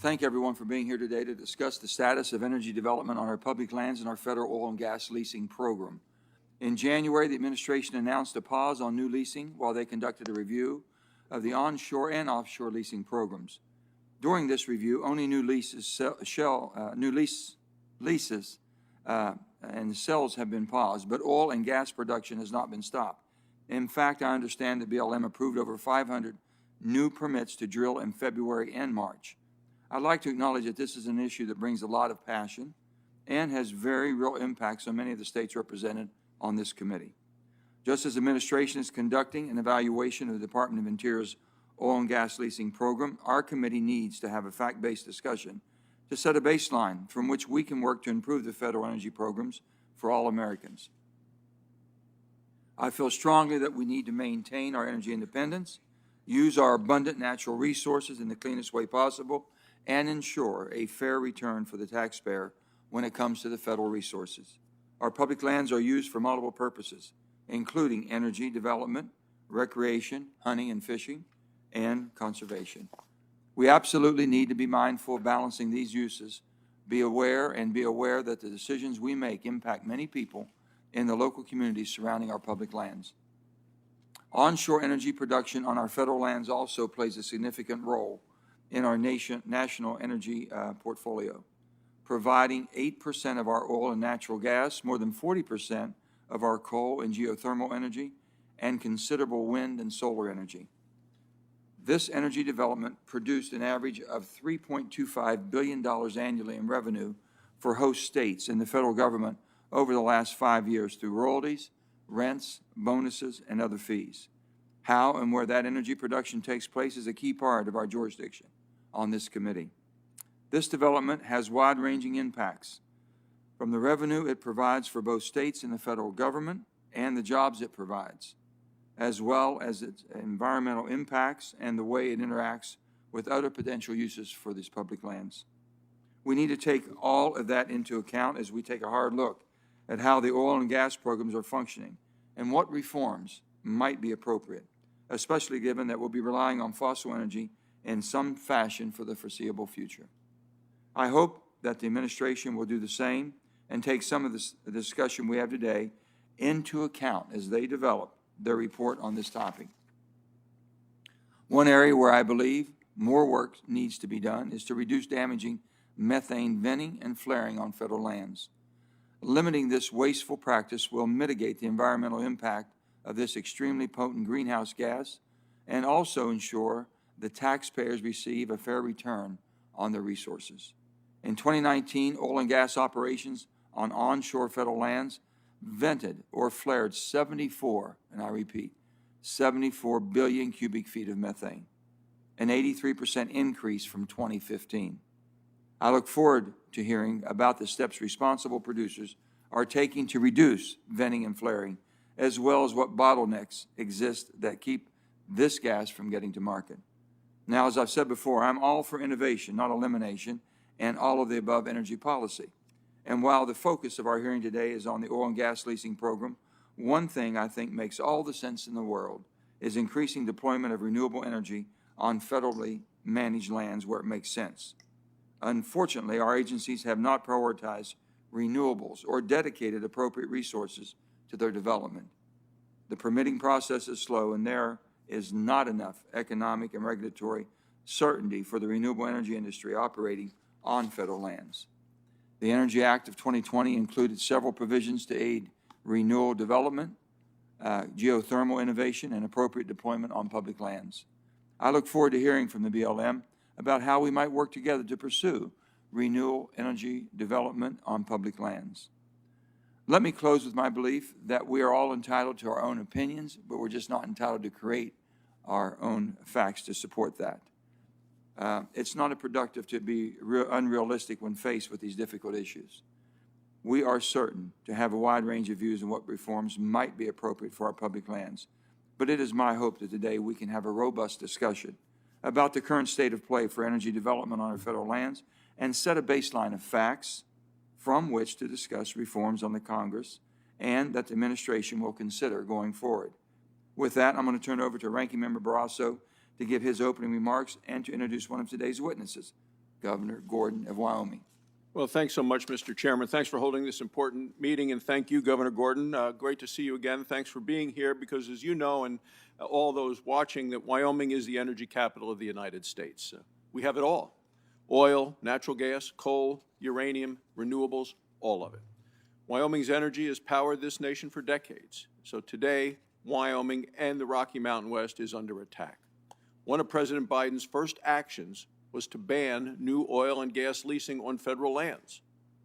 thank everyone for being here today to discuss the status of energy development on our public lands and our federal oil and gas leasing program. In January, the administration announced a pause on new leasing while they conducted a review of the onshore and offshore leasing programs. During this review, only new leases and sales have been paused, but oil and gas production has not been stopped. In fact, I understand that BLM approved over 500 new permits to drill in February and March. I'd like to acknowledge that this is an issue that brings a lot of passion and has very real impacts on many of the states represented on this committee. Just as the administration is conducting an evaluation of the Department of Interior's oil and gas leasing program, our committee needs to have a fact-based discussion to set a baseline from which we can work to improve the federal energy programs for all Americans. I feel strongly that we need to maintain our energy independence, use our abundant natural resources in the cleanest way possible, and ensure a fair return for the taxpayer when it comes to the federal resources. Our public lands are used for multiple purposes, including energy development, recreation, hunting and fishing, and conservation. We absolutely need to be mindful of balancing these uses, be aware that the decisions we make impact many people in the local communities surrounding our public lands. Onshore energy production on our federal lands also plays a significant role in our national energy portfolio, providing 8% of our oil and natural gas, more than 40% of our coal and geothermal energy, and considerable wind and solar energy. This energy development produced an average of $3.25 billion annually in revenue for host states and the federal government over the last 5 years through royalties, rents, bonuses, and other fees. How and where that energy production takes place is a key part of our jurisdiction on this committee. This development has wide-ranging impacts, from the revenue it provides for both states and the federal government and the jobs it provides, as well as its environmental impacts and the way it interacts with other potential uses for these public lands. We need to take all of that into account as we take a hard look at how the oil and gas programs are functioning and what reforms might be appropriate, especially given that we'll be relying on fossil energy in some fashion for the foreseeable future. I hope that the administration will do the same and take some of the discussion we have today into account as they develop their report on this topic. One area where I believe more work needs to be done is to reduce damaging methane venting and flaring on federal lands. Limiting this wasteful practice will mitigate the environmental impact of this extremely potent greenhouse gas and also ensure the taxpayers receive a fair return on their resources. In 2019, oil and gas operations on onshore federal lands vented or flared 74, and I repeat, 74 billion cubic feet of methane, an 83% increase from 2015. I look forward to hearing about the steps responsible producers are taking to reduce venting and flaring, as well as what bottlenecks exist that keep this gas from getting to market. Now, as I've said before, I'm all for innovation, not elimination, and all of the above energy policy. And while the focus of our hearing today is on the oil and gas leasing program, one thing I think makes all the sense in the world is increasing deployment of renewable energy on federally managed lands where it makes sense. Unfortunately, our agencies have not prioritized renewables or dedicated appropriate resources to their development. The permitting process is slow, and there is not enough economic and regulatory certainty for the renewable energy industry operating on federal lands. The Energy Act of 2020 included several provisions to aid renewable development, geothermal innovation, and appropriate deployment on public lands. I look forward to hearing from the BLM about how we might work together to pursue renewable energy development on public lands. Let me close with my belief that we are all entitled to our own opinions, but we're just not entitled to create our own facts to support that. It's not productive to be unrealistic when faced with these difficult issues. We are certain to have a wide range of views on what reforms might be appropriate for our public lands, but it is my hope that today we can have a robust discussion about the current state of play for energy development on our federal lands and set a baseline of facts from which to discuss reforms on the Congress and that the administration will consider going forward. With that, I'm going to turn it over to Ranking Member Barrasso to give his opening remarks and to introduce one of today's witnesses. Governor Gordon of Wyoming. Well, thanks so much, Mr. Chairman. Thanks for holding this important meeting, and thank you, Governor Gordon. Great to see you again. Thanks for being here because, as you know, and all those watching, that Wyoming is the energy capital of the United States. We have it all: oil, natural gas, coal, uranium, renewables, all of it. Wyoming's energy has powered this nation for decades. So today, Wyoming and the Rocky Mountain West is under attack. One of President Biden's first actions was to ban new oil and gas leasing on federal lands.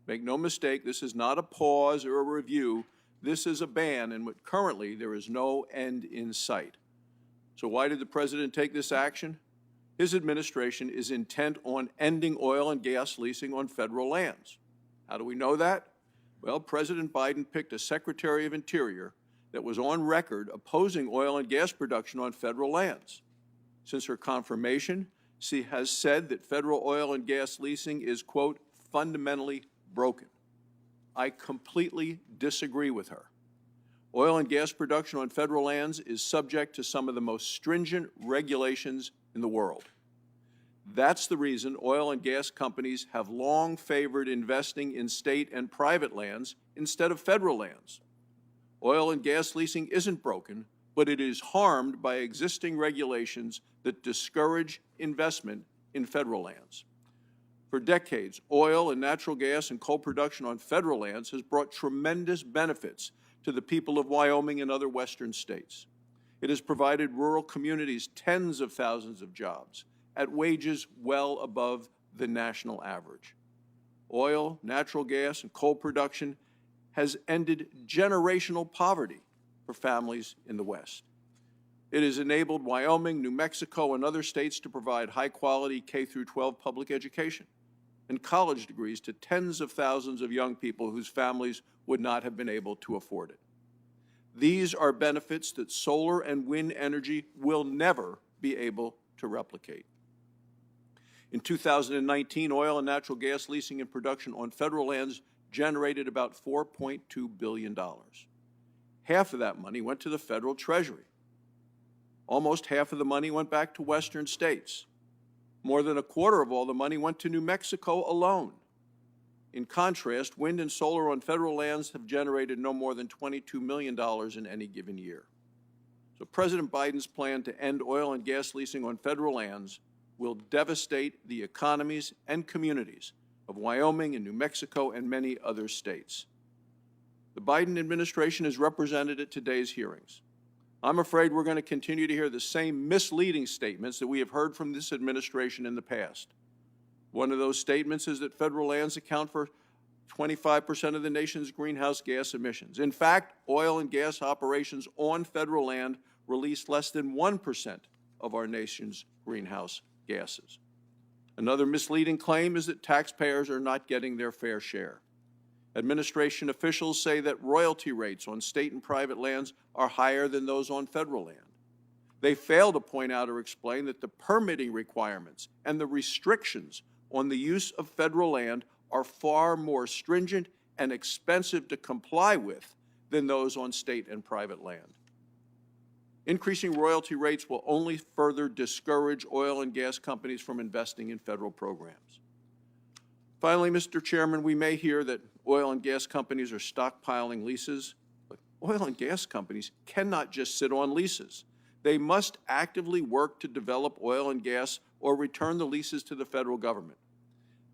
Make no mistake, this is not a pause or a review. This is a ban, and currently there is no end in sight. So why did the President take this action? His administration is intent on ending oil and gas leasing on federal lands. How do we know that? Well, President Biden picked a Secretary of Interior that was on record opposing oil and gas production on federal lands. Since her confirmation, she has said that federal oil and gas leasing is, quote, fundamentally broken. I completely disagree with her. Oil and gas production on federal lands is subject to some of the most stringent regulations in the world. That's the reason oil and gas companies have long favored investing in state and private lands instead of federal lands. Oil and gas leasing isn't broken, but it is harmed by existing regulations that discourage investment in federal lands. For decades, oil and natural gas and coal production on federal lands has brought tremendous benefits to the people of Wyoming and other western states. It has provided rural communities tens of thousands of jobs at wages well above the national average. Oil, natural gas, and coal production has ended generational poverty for families in the West. It has enabled Wyoming, New Mexico, and other states to provide high-quality K-12 public education and college degrees to tens of thousands of young people whose families would not have been able to afford it. These are benefits that solar and wind energy will never be able to replicate. In 2019, oil and natural gas leasing and production on federal lands generated about $4.2 billion. Half of that money went to the federal treasury. Almost half of the money went back to western states. More than a quarter of all the money went to New Mexico alone. In contrast, wind and solar on federal lands have generated no more than $22 million in any given year. So President Biden's plan to end oil and gas leasing on federal lands will devastate the economies and communities of Wyoming and New Mexico and many other states. The Biden administration is represented at today's hearings. I'm afraid we're going to continue to hear the same misleading statements that we have heard from this administration in the past. One of those statements is that federal lands account for 25% of the nation's greenhouse gas emissions. In fact, oil and gas operations on federal land release less than 1% of our nation's greenhouse gases. Another misleading claim is that taxpayers are not getting their fair share. Administration officials say that royalty rates on state and private lands are higher than those on federal land. They fail to point out or explain that the permitting requirements and the restrictions on the use of federal land are far more stringent and expensive to comply with than those on state and private land. Increasing royalty rates will only further discourage oil and gas companies from investing in federal programs. Finally, Mr. Chairman, we may hear that oil and gas companies are stockpiling leases, but oil and gas companies cannot just sit on leases. They must actively work to develop oil and gas or return the leases to the federal government.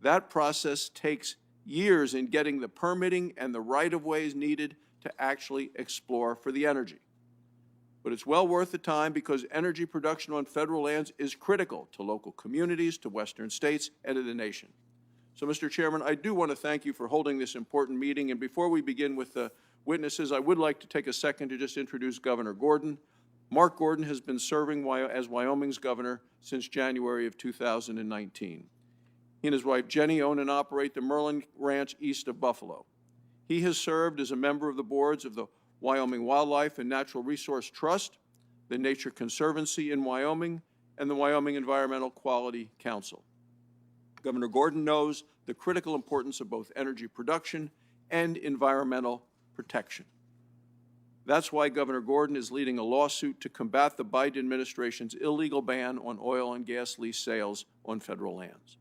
That process takes years in getting the permitting and the right-of-ways needed to actually explore for the energy. But it's well worth the time because energy production on federal lands is critical to local communities, to western states, and to the nation. So, Mr. Chairman, I do want to thank you for holding this important meeting. And before we begin with the witnesses, I would like to take a second to just introduce Governor Gordon. Mark Gordon has been serving as Wyoming's governor since January of 2019. He and his wife Jenny own and operate the Merlin Ranch east of Buffalo. He has served as a member of the boards of the Wyoming Wildlife and Natural Resource Trust, the Nature Conservancy in Wyoming, and the Wyoming Environmental Quality Council. Governor Gordon knows the critical importance of both energy production and environmental protection. That's why Governor Gordon is leading a lawsuit to combat the Biden administration's illegal ban on oil and gas lease sales on federal lands.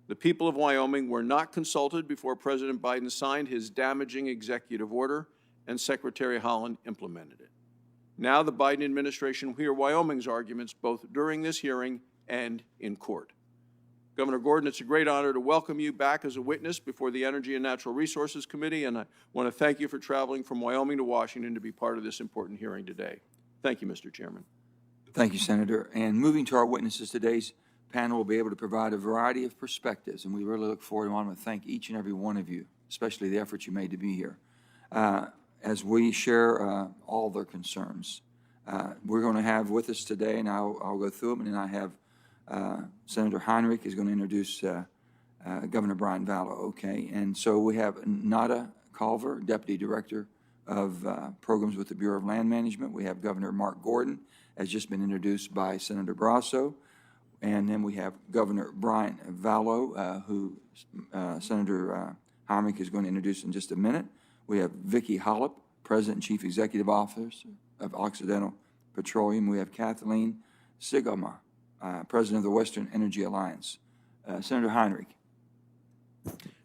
The people of Wyoming were not consulted before President Biden signed his damaging executive order, and Secretary Hollub implemented it. Now the Biden administration will hear Wyoming's arguments both during this hearing and in court. Governor Gordon, it's a great honor to welcome you back as a witness before the Energy and Natural Resources Committee, and I want to thank you for traveling from Wyoming to Washington to be part of this important hearing today. Thank you, Mr. Chairman. Thank you, Senator. And moving to our witnesses, today's panel will be able to provide a variety of perspectives, and we really look forward and want to thank each and every one of you, especially the efforts you made to be here, as we share all their concerns. We're going to have with us today, and I'll go through them, and then I have Senator Heinrich is going to introduce Governor Brian Vallow, okay? And so we have Nada Culver, Deputy Director of Programs with the Bureau of Land Management. We have Governor Mark Gordon, has just been introduced by Senator Brasso. And then we have Governor Brian Vallow, who Senator Heinrich is going to introduce in just a minute. We have Vicki Hollub, President and Chief Executive Officer of Occidental Petroleum. We have Kathleen Sigama, President of the Western Energy Alliance. Senator Heinrich.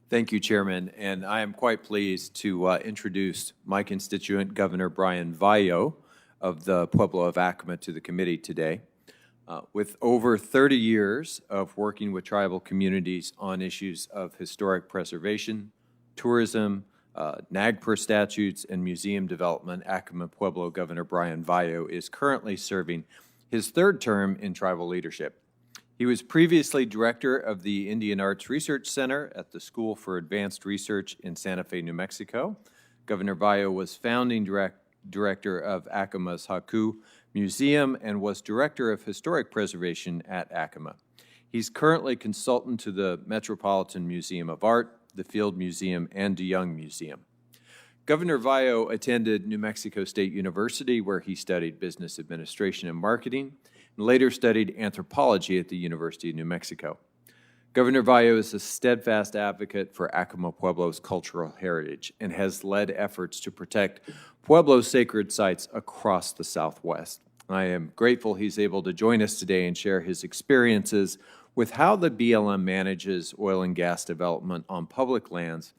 Thank you, Chairman, and I am quite pleased to introduce my constituent, Governor Brian Vallow of the Pueblo of Acoma, to the committee today. With over 30 years of working with tribal communities on issues of historic preservation, tourism, NAGPR statutes, and museum development, Acoma Pueblo Governor Brian Vallow is currently serving his third term in tribal leadership. He was previously director of the Indian Arts Research Center at the School for Advanced Research in Santa Fe, New Mexico. Governor Vallow was founding director of Acoma's Haku Museum and was director of historic preservation at Acoma. He's currently consultant to the Metropolitan Museum of Art, the Field Museum, and DeYoung Museum. Governor Vallow attended New Mexico State University, where he studied business administration and marketing, and later studied anthropology at the University of New Mexico. Governor Vallow is a steadfast advocate for Acoma Pueblo's cultural heritage and has led efforts to protect Pueblo's sacred sites across the Southwest. I am grateful he's able to join us today and share his experiences with how the BLM manages oil and gas development on public lands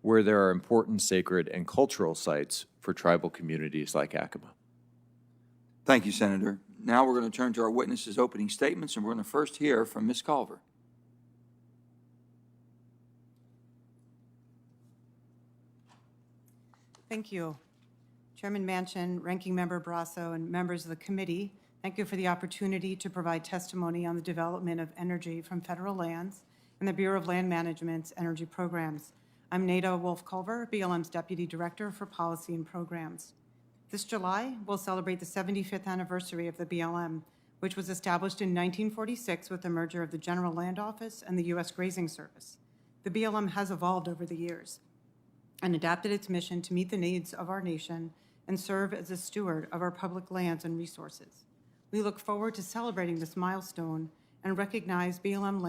where there are important sacred and cultural sites for tribal communities like Acoma. Thank you, Senator. Now we're going to turn to our witnesses' opening statements, and we're going to first hear from Ms. Culver. Thank you. Chairman Manchin, Ranking Member Brasso, and members of the committee, thank you for the opportunity to provide testimony on the development of energy from federal lands and the Bureau of Land Management's energy programs. I'm Nada Wolf-Culver, BLM's Deputy Director for Policy and Programs. This July, we'll celebrate the 75th anniversary of the BLM, which was established in 1946 with the merger of the General Land Office and the U.S. Grazing Service. The BLM has evolved over the years and adapted its mission to meet the needs of our nation and serve as a steward of our public lands and resources. We look forward to celebrating this milestone and recognize BLM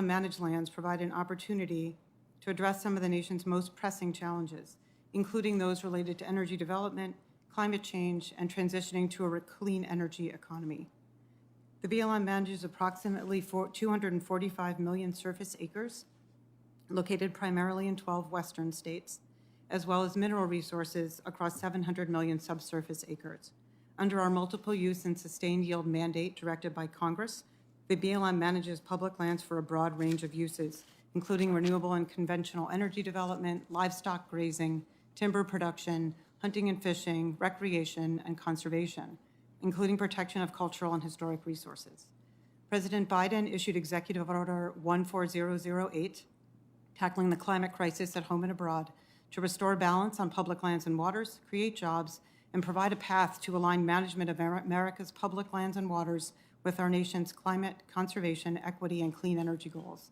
managed lands provide an opportunity to address some of the nation's most pressing challenges, including those related to energy development, climate change, and transitioning to a clean energy economy. The BLM manages approximately 245 million surface acres, located primarily in 12 western states, as well as mineral resources across 700 million subsurface acres. Under our multiple use and sustained yield mandate directed by Congress, the BLM manages public lands for a broad range of uses, including renewable and conventional energy development, livestock grazing, timber production, hunting and fishing, recreation, and conservation, including protection of cultural and historic resources. President Biden issued Executive Order 14008, tackling the climate crisis at home and abroad, to restore balance on public lands and waters, create jobs, and provide a path to align management of America's public lands and waters with our nation's climate, conservation, equity, and clean energy goals.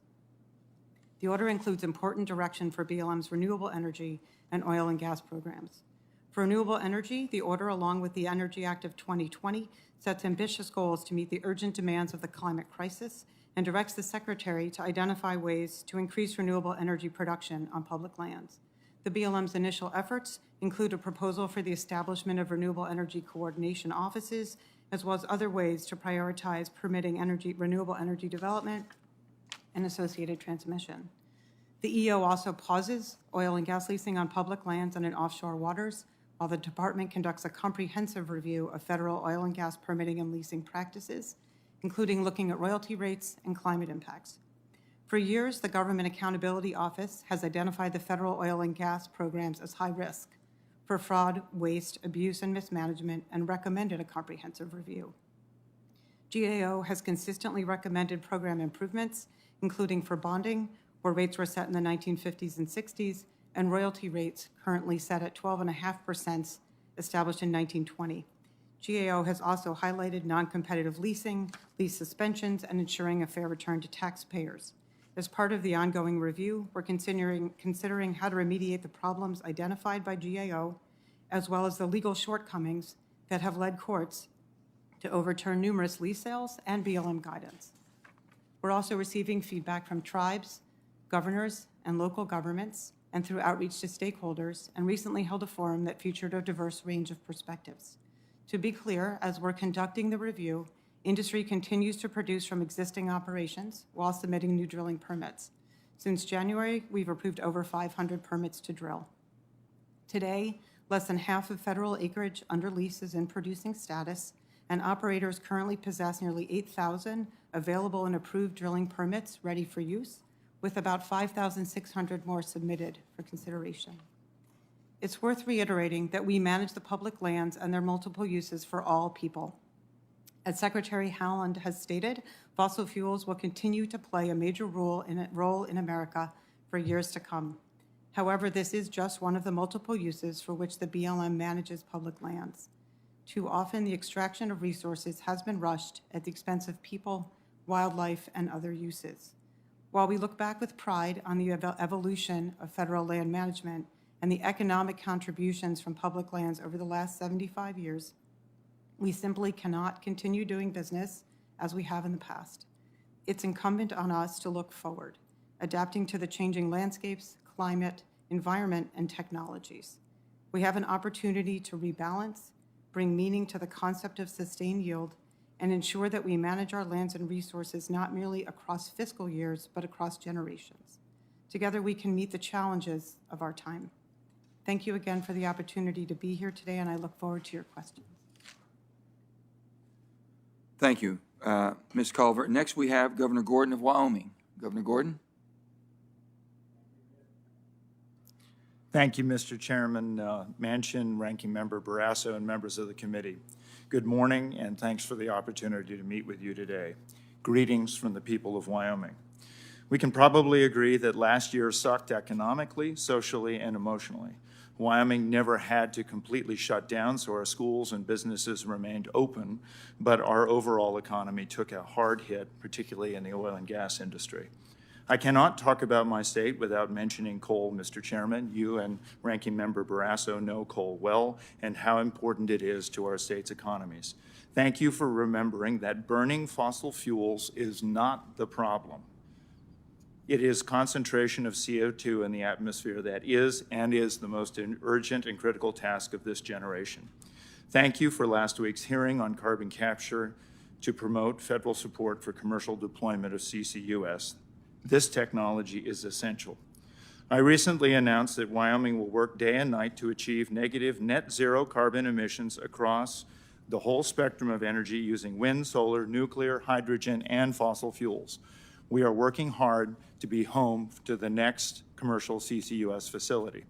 The order includes important direction for BLM's renewable energy and oil and gas programs. For renewable energy, the order, along with the Energy Act of 2020, sets ambitious goals to meet the urgent demands of the climate crisis and directs the Secretary to identify ways to increase renewable energy production on public lands. The BLM's initial efforts include a proposal for the establishment of renewable energy coordination offices, as well as other ways to prioritize permitting renewable energy development and associated transmission. The EO also pauses oil and gas leasing on public lands and in offshore waters, while the department conducts a comprehensive review of federal oil and gas permitting and leasing practices, including looking at royalty rates and climate impacts. For years, the Government Accountability Office has identified the federal oil and gas programs as high risk for fraud, waste, abuse, and mismanagement, and recommended a comprehensive review. GAO has consistently recommended program improvements, including for bonding, where rates were set in the 1950s and 60s, and royalty rates currently set at 12.5%, established in 1920. GAO has also highlighted non-competitive leasing, lease suspensions, and ensuring a fair return to taxpayers. As part of the ongoing review, we're considering how to remediate the problems identified by GAO, as well as the legal shortcomings that have led courts to overturn numerous lease sales and BLM guidance. We're also receiving feedback from tribes, governors, and local governments, and through outreach to stakeholders, and recently held a forum that featured a diverse range of perspectives. To be clear, as we're conducting the review, industry continues to produce from existing operations while submitting new drilling permits. Since January, we've approved over 500 permits to drill. Today, less than half of federal acreage under lease is in producing status, and operators currently possess nearly 8,000 available and approved drilling permits ready for use, with about 5,600 more submitted for consideration. It's worth reiterating that we manage the public lands and their multiple uses for all people. As Secretary Haaland has stated, fossil fuels will continue to play a major role in America for years to come. However, this is just one of the multiple uses for which the BLM manages public lands. Too often, the extraction of resources has been rushed at the expense of people, wildlife, and other uses. While we look back with pride on the evolution of federal land management and the economic contributions from public lands over the last 75 years, we simply cannot continue doing business as we have in the past. It's incumbent on us to look forward, adapting to the changing landscapes, climate, environment, and technologies. We have an opportunity to rebalance, bring meaning to the concept of sustained yield, and ensure that we manage our lands and resources not merely across fiscal years, but across generations. Together, we can meet the challenges of our time. Thank you again for the opportunity to be here today, and I look forward to your questions. Thank you, Ms. Culver. Next, we have Governor Gordon of Wyoming. Governor Gordon. Thank you, Mr. Chairman Manchin, Ranking Member Barrasso, and members of the committee. Good morning, and thanks for the opportunity to meet with you today. Greetings from the people of Wyoming. We can probably agree that last year sucked economically, socially, and emotionally. Wyoming never had to completely shut down, so our schools and businesses remained open, but our overall economy took a hard hit, particularly in the oil and gas industry. I cannot talk about my state without mentioning coal, Mr. Chairman. You and Ranking Member Barrasso know coal well and how important it is to our state's economies. Thank you for remembering that burning fossil fuels is not the problem. It is concentration of CO2 in the atmosphere that is the most urgent and critical task of this generation. Thank you for last week's hearing on carbon capture to promote federal support for commercial deployment of CCUS. This technology is essential. I recently announced that Wyoming will work day and night to achieve negative net zero carbon emissions across the whole spectrum of energy using wind, solar, nuclear, hydrogen, and fossil fuels. We are working hard to be home to the next commercial CCUS facility.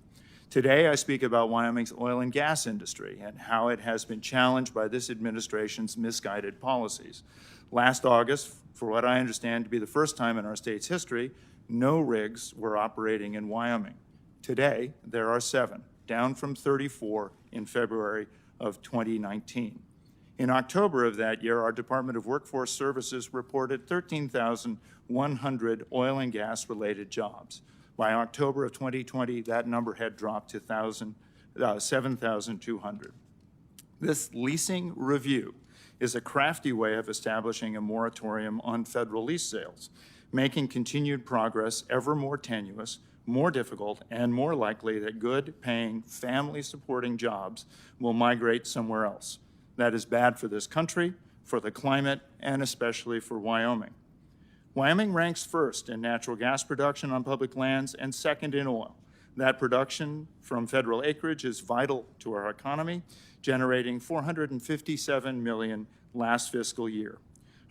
Today, I speak about Wyoming's oil and gas industry and how it has been challenged by this administration's misguided policies. Last August, for what I understand to be the first time in our state's history, no rigs were operating in Wyoming. Today, there are 7, down from 34 in February of 2019. In October of that year, our Department of Workforce Services reported 13,100 oil and gas-related jobs. By October of 2020, that number had dropped to 7,200. This leasing review is a crafty way of establishing a moratorium on federal lease sales, making continued progress ever more tenuous, more difficult, and more likely that good-paying, family-supporting jobs will migrate somewhere else. That is bad for this country, for the climate, and especially for Wyoming. Wyoming ranks first in natural gas production on public lands and second in oil. That production from federal acreage is vital to our economy, generating $457 million last fiscal year.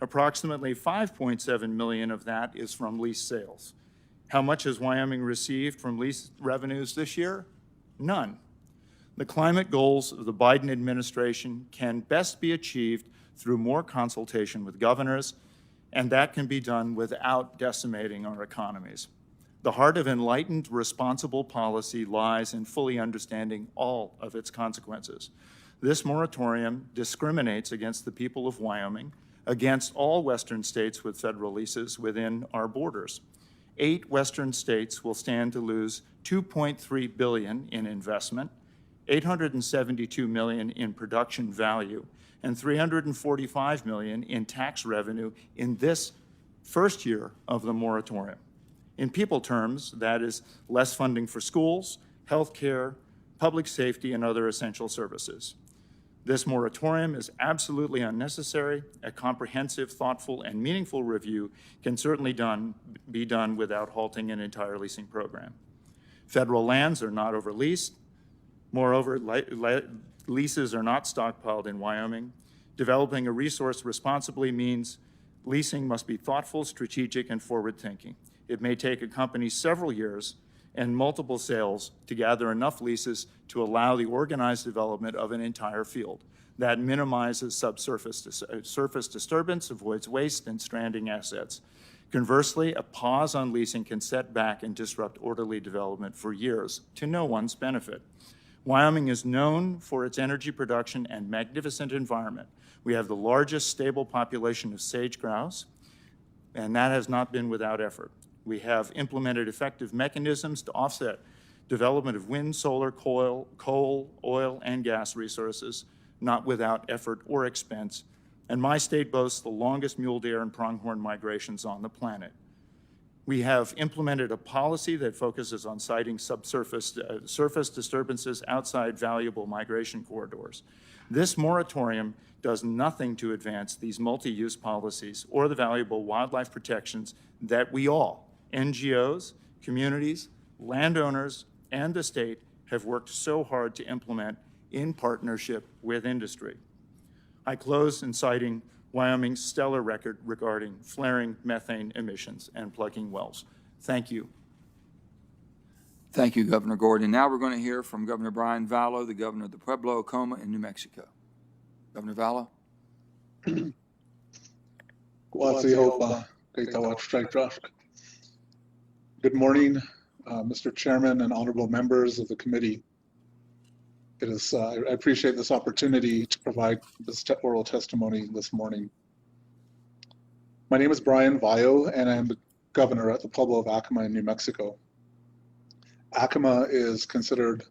Approximately $5.7 million of that is from lease sales. How much has Wyoming received from lease revenues this year? None. The climate goals of the Biden administration can best be achieved through more consultation with governors, and that can be done without decimating our economies. The heart of enlightened, responsible policy lies in fully understanding all of its consequences. This moratorium discriminates against the people of Wyoming, against all Western states with federal leases within our borders. 8 Western states will stand to lose $2.3 billion in investment, $872 million in production value, and $345 million in tax revenue in this first year of the moratorium. In people terms, that is less funding for schools, health care, public safety, and other essential services. This moratorium is absolutely unnecessary. A comprehensive, thoughtful, and meaningful review can certainly be done without halting an entire leasing program. Federal lands are not overleased. Moreover, leases are not stockpiled in Wyoming. Developing a resource responsibly means leasing must be thoughtful, strategic, and forward-thinking. It may take a company several years and multiple sales to gather enough leases to allow the organized development of an entire field. That minimizes surface disturbance, avoids waste, and stranding assets. Conversely, a pause on leasing can set back and disrupt orderly development for years to no one's benefit. Wyoming is known for its energy production and magnificent environment. We have the largest stable population of sage grouse, and that has not been without effort. We have implemented effective mechanisms to offset development of wind, solar, coal, oil, and gas resources, not without effort or expense. And my state boasts the longest mule deer and pronghorn migrations on the planet. We have implemented a policy that focuses on citing surface disturbances outside valuable migration corridors. This moratorium does nothing to advance these multi-use policies or the valuable wildlife protections that we all, NGOs, communities, landowners, and the state have worked so hard to implement in partnership with industry. I close in citing Wyoming's stellar record regarding flaring methane emissions and plugging wells. Thank you. Thank you, Governor Gordon. Now we're going to hear from Governor Brian Vallow, the governor of the Pueblo of Acoma in New Mexico. Governor Vallow. Good morning, Mr. Chairman and honorable members of the committee. I appreciate this opportunity to provide this oral testimony this morning. My name is Brian Vallow, and I am the governor at the Pueblo of Acoma in New Mexico. Acoma is considered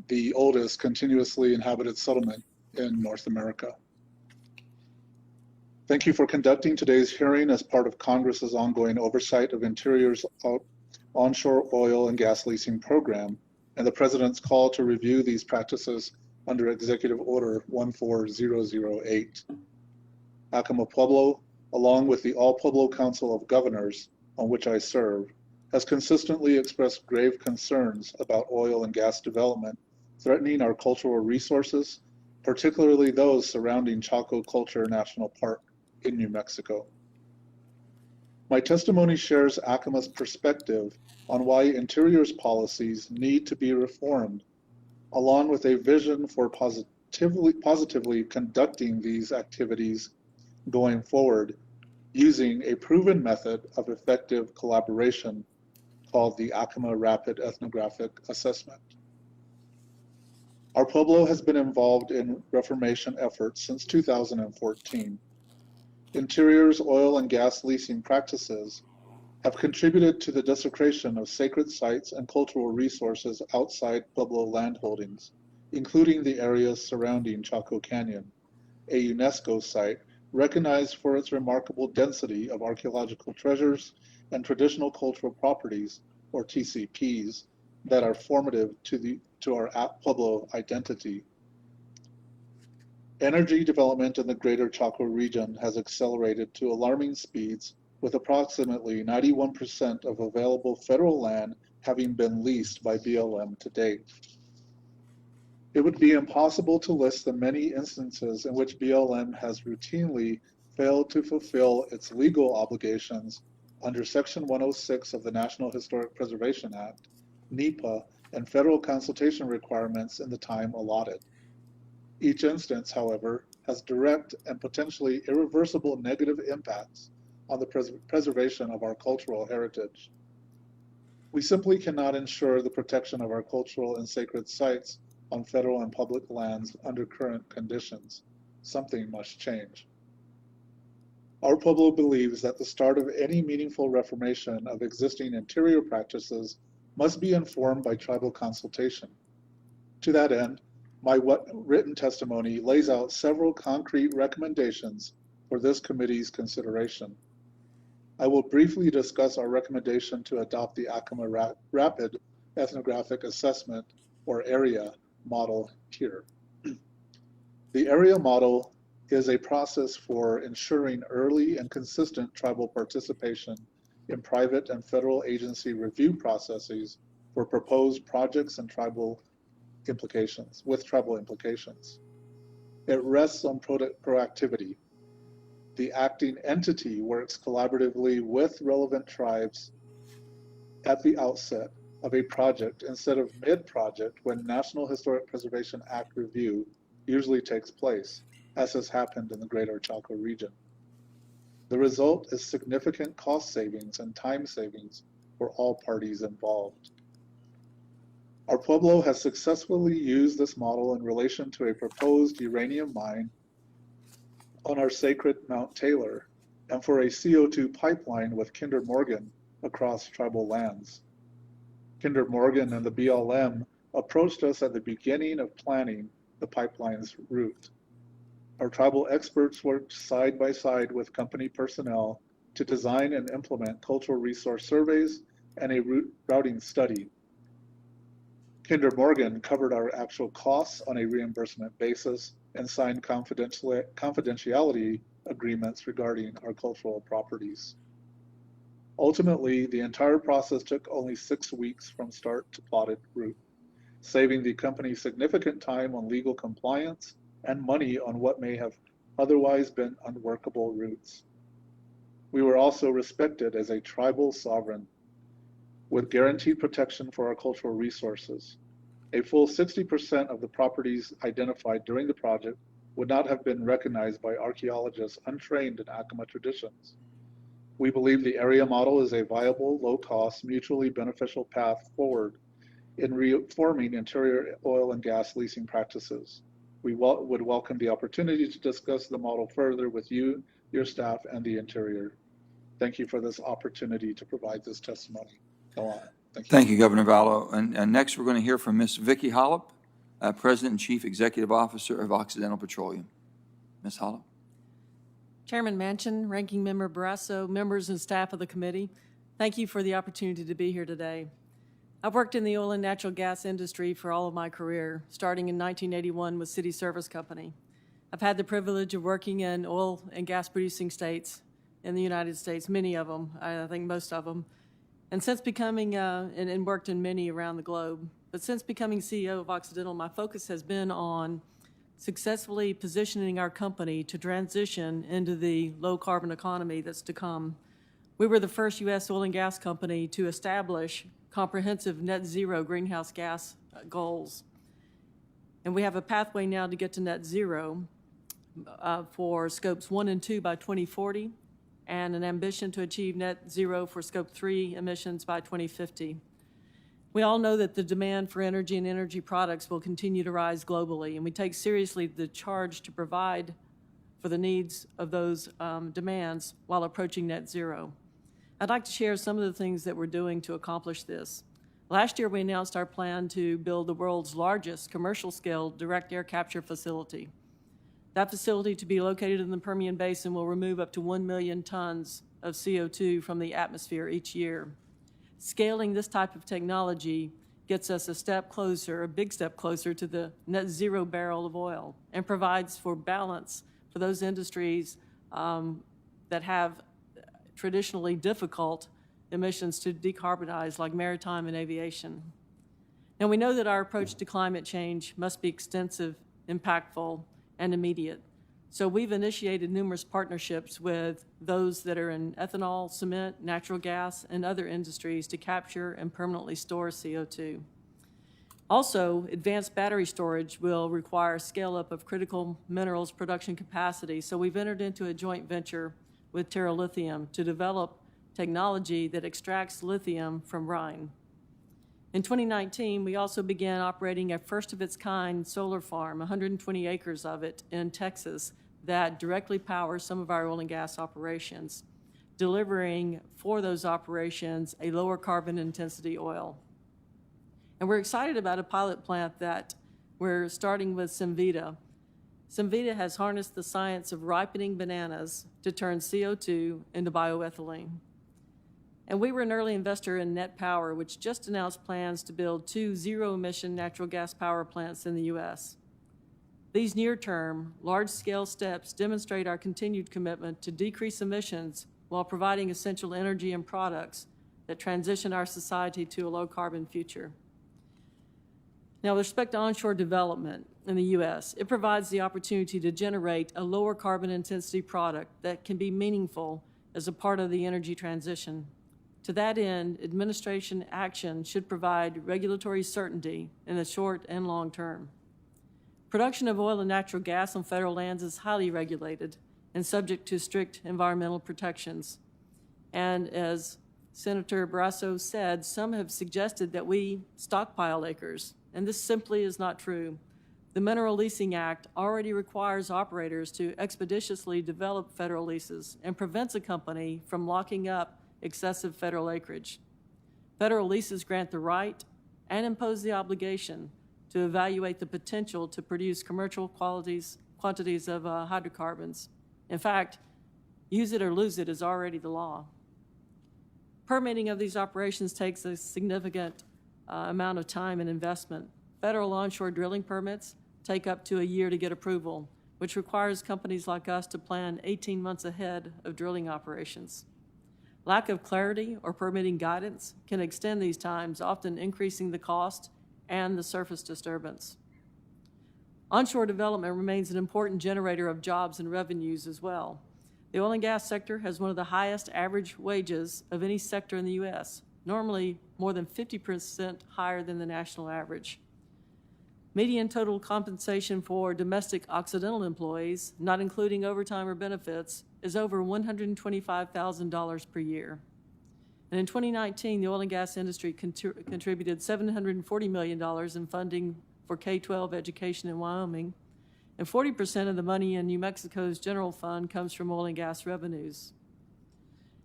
the oldest continuously inhabited settlement in North America. Thank you for conducting today's hearing as part of Congress's ongoing oversight of Interior's onshore oil and gas leasing program and the President's call to review these practices under Executive Order 14008. Acoma Pueblo, along with the All Pueblo Council of Governors, on which I serve, has consistently expressed grave concerns about oil and gas development threatening our cultural resources, particularly those surrounding Chaco Culture National Park in New Mexico. My testimony shares Acoma's perspective on why Interior's policies need to be reformed, along with a vision for positively conducting these activities going forward using a proven method of effective collaboration called the Acoma Rapid Ethnographic Assessment. Our Pueblo has been involved in reformation efforts since 2014. Interior's oil and gas leasing practices have contributed to the desecration of sacred sites and cultural resources outside Pueblo landholdings, including the areas surrounding Chaco Canyon, a UNESCO site recognized for its remarkable density of archaeological treasures and traditional cultural properties, or TCPs, that are formative to our Pueblo identity. Energy development in the greater Chaco region has accelerated to alarming speeds with approximately 91% of available federal land having been leased by BLM to date. It would be impossible to list the many instances in which BLM has routinely failed to fulfill its legal obligations under Section 106 of the National Historic Preservation Act, NEPA, and federal consultation requirements in the time allotted. Each instance, however, has direct and potentially irreversible negative impacts on the preservation of our cultural heritage. We simply cannot ensure the protection of our cultural and sacred sites on federal and public lands under current conditions. Something must change. Our Pueblo believes that the start of any meaningful reformation of existing interior practices must be informed by tribal consultation. To that end, my written testimony lays out several concrete recommendations for this committee's consideration. I will briefly discuss our recommendation to adopt the Acoma Rapid Ethnographic Assessment, or AREA, model here. The AREA model is a process for ensuring early and consistent tribal participation in private and federal agency review processes for proposed projects and tribal implications. It rests on proactivity. The acting entity works collaboratively with relevant tribes at the outset of a project instead of mid-project when National Historic Preservation Act review usually takes place, as has happened in the Greater Chaco region. The result is significant cost savings and time savings for all parties involved. Our Pueblo has successfully used this model in relation to a proposed uranium mine on our sacred Mount Taylor and for a CO2 pipeline with Kinder Morgan across tribal lands. Kinder Morgan and the BLM approached us at the beginning of planning the pipeline's route. Our tribal experts worked side by side with company personnel to design and implement cultural resource surveys and a routing study. Kinder Morgan covered our actual costs on a reimbursement basis and signed confidentiality agreements regarding our cultural properties. Ultimately, the entire process took only 6 weeks from start to plotted route, saving the company significant time on legal compliance and money on what may have otherwise been unworkable routes. We were also respected as a tribal sovereign with guaranteed protection for our cultural resources. A full 60% of the properties identified during the project would not have been recognized by archaeologists untrained in Acoma traditions. We believe the AREA model is a viable, low-cost, mutually beneficial path forward in reforming interior oil and gas leasing practices. We would welcome the opportunity to discuss the model further with you, your staff, and the Interior. Thank you for this opportunity to provide this testimony. Go on. Thank you. Thank you, Governor Vallow. And next, we're going to hear from Ms. Vicki Hollub, President and Chief Executive Officer of Occidental Petroleum. Ms. Hollub. Chairman Manchin, Ranking Member Barrasso, members and staff of the committee, thank you for the opportunity to be here today. I've worked in the oil and natural gas industry for all of my career, starting in 1981 with City Service Company. I've had the privilege of working in oil and gas producing states in the United States, many of them, I think most of them, and since becoming, and worked in many around the globe. But since becoming CEO of Occidental, my focus has been on successfully positioning our company to transition into the low-carbon economy that's to come. We were the first U.S. oil and gas company to establish comprehensive net zero greenhouse gas goals. And we have a pathway now to get to net zero for scopes 1 and 2 by 2040, and an ambition to achieve net zero for scope 3 emissions by 2050. We all know that the demand for energy and energy products will continue to rise globally, and we take seriously the charge to provide for the needs of those demands while approaching net zero. I'd like to share some of the things that we're doing to accomplish this. Last year, we announced our plan to build the world's largest commercial-scale direct air capture facility. That facility, to be located in the Permian Basin, will remove up to 1 million tons of CO2 from the atmosphere each year. Scaling this type of technology gets us a step closer, a big step closer to the net zero barrel of oil, and provides for balance for those industries that have traditionally difficult emissions to decarbonize, like maritime and aviation. Now, we know that our approach to climate change must be extensive, impactful, and immediate. So we've initiated numerous partnerships with those that are in ethanol, cement, natural gas, and other industries to capture and permanently store CO2. Also, advanced battery storage will require scale-up of critical minerals production capacity, so we've entered into a joint venture with Terra Lithium to develop technology that extracts lithium from brine. In 2019, we also began operating a first-of-its-kind solar farm, 120 acres of it, in Texas, that directly powers some of our oil and gas operations, delivering for those operations a lower carbon intensity oil. And we're excited about a pilot plant that we're starting with Cemvita. Cemvita has harnessed the science of ripening bananas to turn CO2 into bioethylene. And we were an early investor in Net Power, which just announced plans to build 2 zero-emission natural gas power plants in the U.S. These near-term, large-scale steps demonstrate our continued commitment to decrease emissions while providing essential energy and products that transition our society to a low-carbon future. Now, with respect to onshore development in the U.S., it provides the opportunity to generate a lower carbon intensity product that can be meaningful as a part of the energy transition. To that end, administration action should provide regulatory certainty in the short and long term. Production of oil and natural gas on federal lands is highly regulated and subject to strict environmental protections. And as Senator Barrasso said, some have suggested that we stockpile acres, and this simply is not true. The Mineral Leasing Act already requires operators to expeditiously develop federal leases and prevents a company from locking up excessive federal acreage. Federal leases grant the right and impose the obligation to evaluate the potential to produce commercial quantities of hydrocarbons. In fact, use it or lose it is already the law. Permitting of these operations takes a significant amount of time and investment. Federal onshore drilling permits take up to a year to get approval, which requires companies like us to plan 18 months ahead of drilling operations. Lack of clarity or permitting guidance can extend these times, often increasing the cost and the surface disturbance. Onshore development remains an important generator of jobs and revenues as well. The oil and gas sector has one of the highest average wages of any sector in the U.S., normally more than 50% higher than the national average. Median total compensation for domestic Occidental employees, not including overtime or benefits, is over $125,000 per year. And in 2019, the oil and gas industry contributed $740 million in funding for K-12 education in Wyoming, and 40% of the money in New Mexico's general fund comes from oil and gas revenues.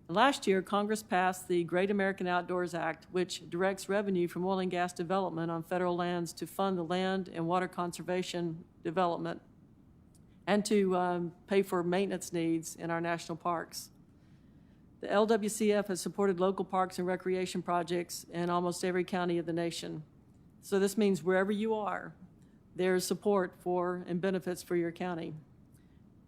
Last year, Congress passed the Great American Outdoors Act, which directs revenue from oil and gas development on federal lands to fund the land and water conservation development and to pay for maintenance needs in our national parks. The LWCF has supported local parks and recreation projects in almost every county of the nation. So this means wherever you are, there's support for and benefits for your county.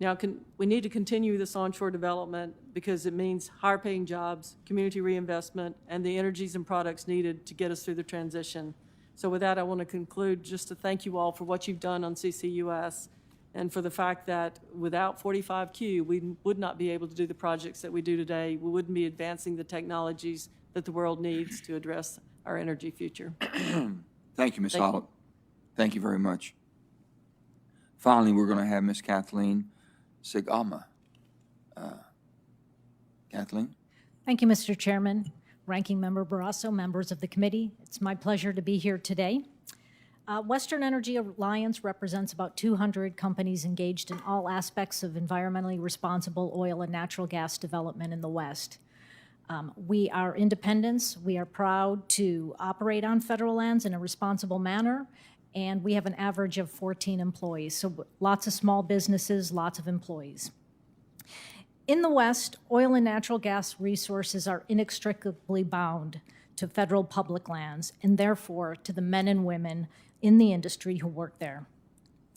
Now, we need to continue this onshore development because it means higher paying jobs, community reinvestment, and the energies and products needed to get us through the transition. So with that, I want to conclude just to thank you all for what you've done on CCUS and for the fact that without 45Q, we would not be able to do the projects that we do today. We wouldn't be advancing the technologies that the world needs to address our energy future. Thank you, Ms. Hollub. Thank you very much. Finally, we're going to have Ms. Kathleen Sigama. Kathleen? Thank you, Mr. Chairman, Ranking Member Barrasso, members of the committee. It's my pleasure to be here today. Western Energy Alliance represents about 200 companies engaged in all aspects of environmentally responsible oil and natural gas development in the West. We are independents. We are proud to operate on federal lands in a responsible manner, and we have an average of 14 employees. So lots of small businesses, lots of employees. In the West, oil and natural gas resources are inextricably bound to federal public lands and therefore to the men and women in the industry who work there.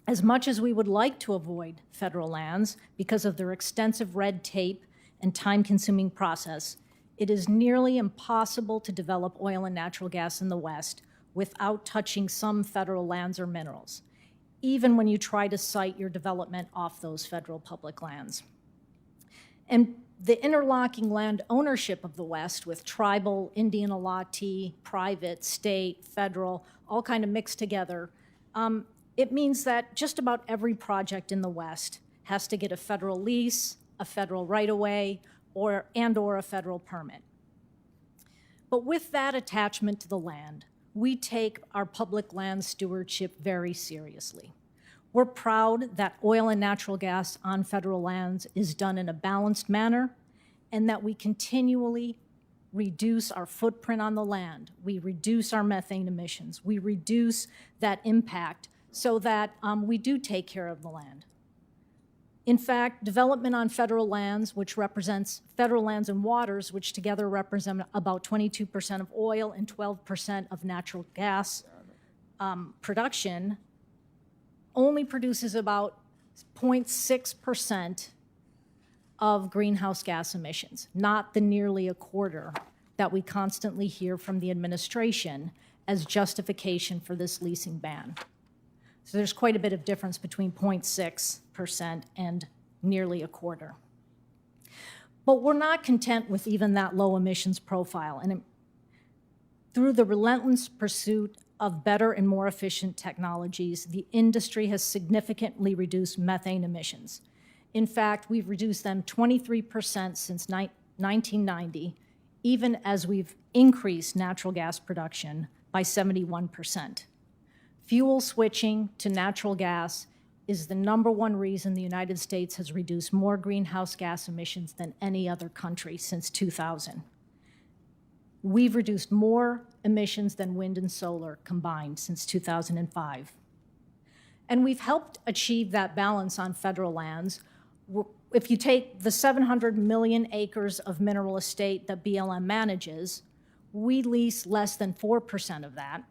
As much as we would like to avoid federal lands because of their extensive red tape and time-consuming process, it is nearly impossible to develop oil and natural gas in the West without touching some federal lands or minerals, even when you try to site your development off those federal public lands. And the interlocking land ownership of the West with tribal, Indian allottee, private, state, federal, all kind of mixed together, it means that just about every project in the West has to get a federal lease, a federal right-of-way, or a federal permit. But with that attachment to the land, we take our public land stewardship very seriously. We're proud that oil and natural gas on federal lands is done in a balanced manner and that we continually reduce our footprint on the land. We reduce our methane emissions. We reduce that impact so that we do take care of the land. In fact, development on federal lands, which represents federal lands and waters, which together represent about 22% of oil and 12% of natural gas production, only produces about 0.6% of greenhouse gas emissions, not the nearly a quarter that we constantly hear from the administration as justification for this leasing ban. So there's quite a bit of difference between 0.6% and nearly a quarter. But we're not content with even that low emissions profile. And through the relentless pursuit of better and more efficient technologies, the industry has significantly reduced methane emissions. In fact, we've reduced them 23% since 1990, even as we've increased natural gas production by 71%. Fuel switching to natural gas is the #1 reason the United States has reduced more greenhouse gas emissions than any other country since 2000. We've reduced more emissions than wind and solar combined since 2005. And we've helped achieve that balance on federal lands. If you take the 700 million acres of mineral estate that BLM manages, we lease less than 4% of that.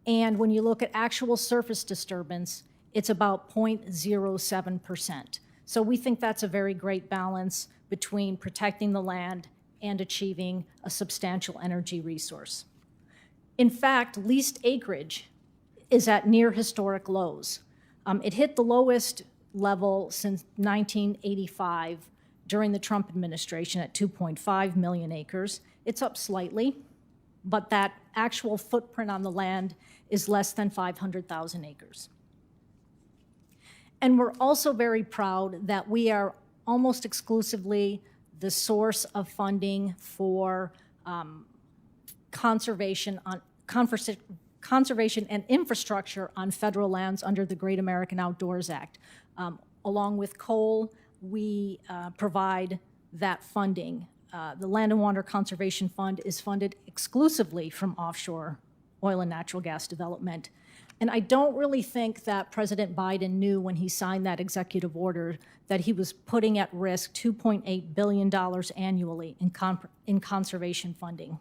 And when you look at actual surface disturbance, it's about 0.07%. So we think that's a very great balance between protecting the land and achieving a substantial energy resource. In fact, leased acreage is at near historic lows. It hit the lowest level since 1985 during the Trump administration at 2.5 million acres. It's up slightly, but that actual footprint on the land is less than 500,000 acres. And we're also very proud that we are almost exclusively the source of funding for conservation and infrastructure on federal lands under the Great American Outdoors Act. Along with coal, we provide that funding. The Land and Water Conservation Fund is funded exclusively from offshore oil and natural gas development. And I don't really think that President Biden knew when he signed that executive order that he was putting at risk $2.8 billion annually in conservation funding.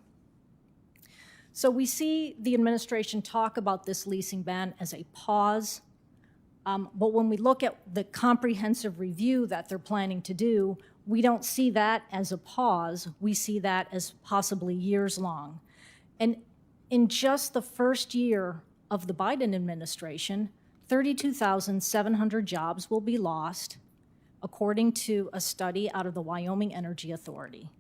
So we see the administration talk about this leasing ban as a pause, but when we look at the comprehensive review that they're planning to do, we don't see that as a pause. We see that as possibly years long. And in just the first year of the Biden administration, 32,700 jobs will be lost, according to a study out of the Wyoming Energy Authority.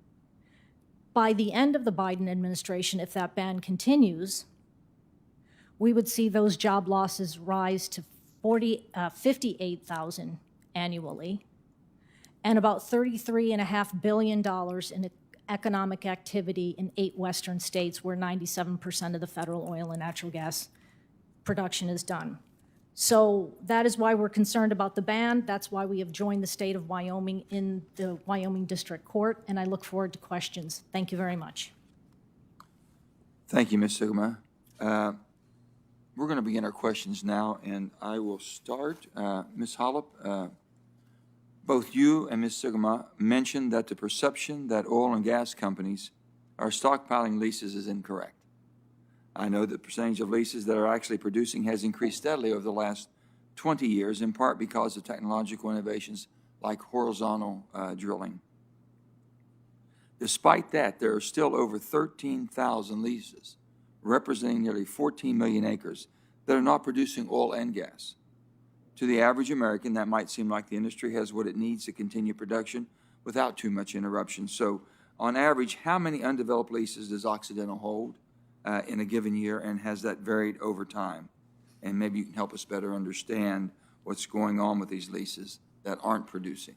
By the end of the Biden administration, if that ban continues, we would see those job losses rise to 58,000 annually, and about $33.5 billion in economic activity in 8 Western states where 97% of the federal oil and natural gas production is done. So that is why we're concerned about the ban. That's why we have joined the state of Wyoming in the Wyoming District Court, and I look forward to questions. Thank you very much. Thank you, Ms. Sigma. We're going to begin our questions now, and I will start. Ms. Hollub, both you and Ms. Sigma mentioned that the perception that oil and gas companies are stockpiling leases is incorrect. I know the percentage of leases that are actually producing has increased steadily over the last 20 years, in part because of technological innovations like horizontal drilling. Despite that, there are still over 13,000 leases, representing nearly 14 million acres, that are not producing oil and gas. To the average American, that might seem like the industry has what it needs to continue production without too much interruption. So, on average, how many undeveloped leases does Occidental hold in a given year, and has that varied over time? And maybe you can help us better understand what's going on with these leases that aren't producing.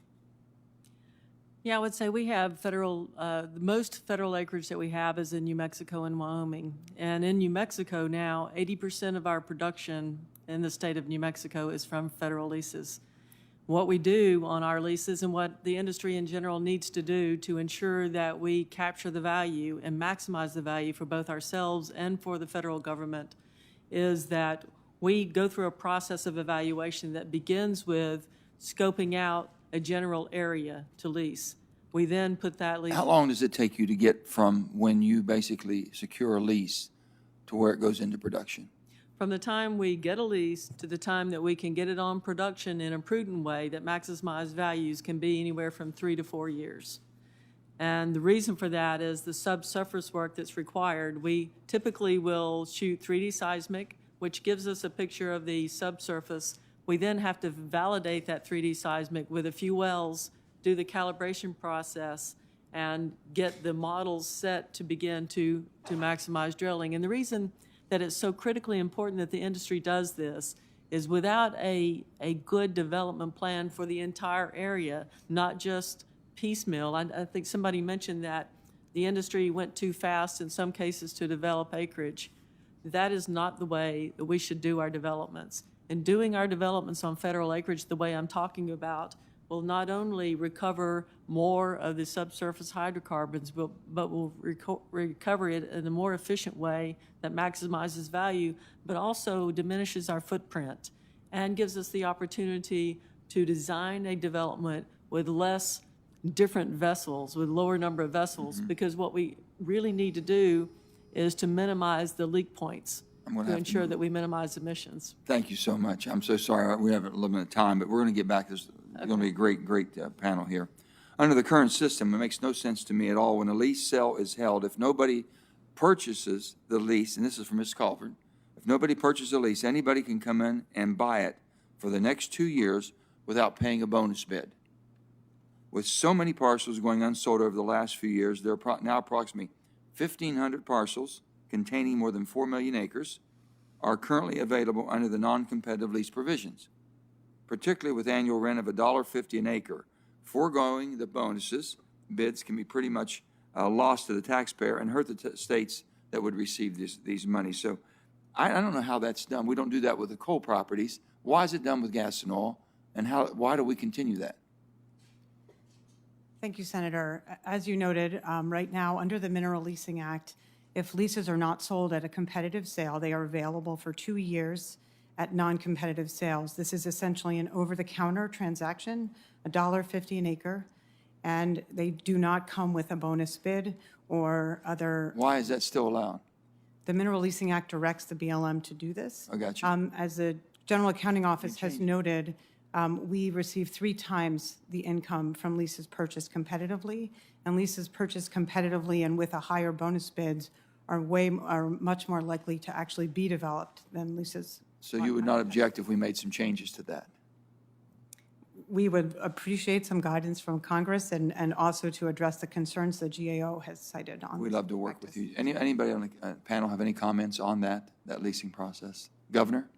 Yeah, I would say we have the most federal acreage that we have is in New Mexico and Wyoming. And in New Mexico now, 80% of our production in the state of New Mexico is from federal leases. What we do on our leases and what the industry in general needs to do to ensure that we capture the value and maximize the value for both ourselves and for the federal government is that we go through a process of evaluation that begins with scoping out a general area to lease. We then put that lease. How long does it take you to get from when you basically secure a lease to where it goes into production? From the time we get a lease to the time that we can get it on production in a prudent way that maximizes values can be anywhere from 3 to 4 years. And the reason for that is the subsurface work that's required. We typically will shoot 3D seismic, which gives us a picture of the subsurface. We then have to validate that 3D seismic with a few wells, do the calibration process, and get the models set to begin to maximize drilling. And the reason that it's so critically important that the industry does this is without a good development plan for the entire area, not just piecemeal. I think somebody mentioned that the industry went too fast in some cases to develop acreage. That is not the way that we should do our developments. And doing our developments on federal acreage the way I'm talking about will not only recover more of the subsurface hydrocarbons, but will recover it in a more efficient way that maximizes value, but also diminishes our footprint and gives us the opportunity to design a development with less different vessels, with lower number of vessels, because what we really need to do is to minimize the leak points to ensure that we minimize emissions. Thank you so much. I'm so sorry we have a limited time, but we're going to get back. There's going to be a great panel here. Under the current system, it makes no sense to me at all when a lease sale is held, if nobody purchases the lease, and this is from Ms. Colford, if nobody purchases a lease, anybody can come in and buy it for the next 2 years without paying a bonus bid. With so many parcels going unsold over the last few years, there are now approximately 1,500 parcels containing more than 4 million acres are currently available under the non-competitive lease provisions, particularly with annual rent of $1.50 an acre. Foregoing the bonuses, bids can be pretty much lost to the taxpayer and hurt the states that would receive these monies. So I don't know how that's done. We don't do that with the coal properties. Why is it done with gas and oil? And why do we continue that? Thank you, Senator. As you noted, right now, under the Mineral Leasing Act, if leases are not sold at a competitive sale, they are available for 2 years at non-competitive sales. This is essentially an over-the-counter transaction, $1.50 an acre, and they do not come with a bonus bid or other. Why is that still allowed? The Mineral Leasing Act directs the BLM to do this. I got you. As the General Accounting Office has noted, we receive 3 times the income from leases purchased competitively, and leases purchased competitively and with a higher bonus bids are much more likely to actually be developed than leases. So you would not object if we made some changes to that? We would appreciate some guidance from Congress and also to address the concerns the GAO has cited on. We'd love to work with you. Anybody on the panel have any comments on that leasing process? Governor?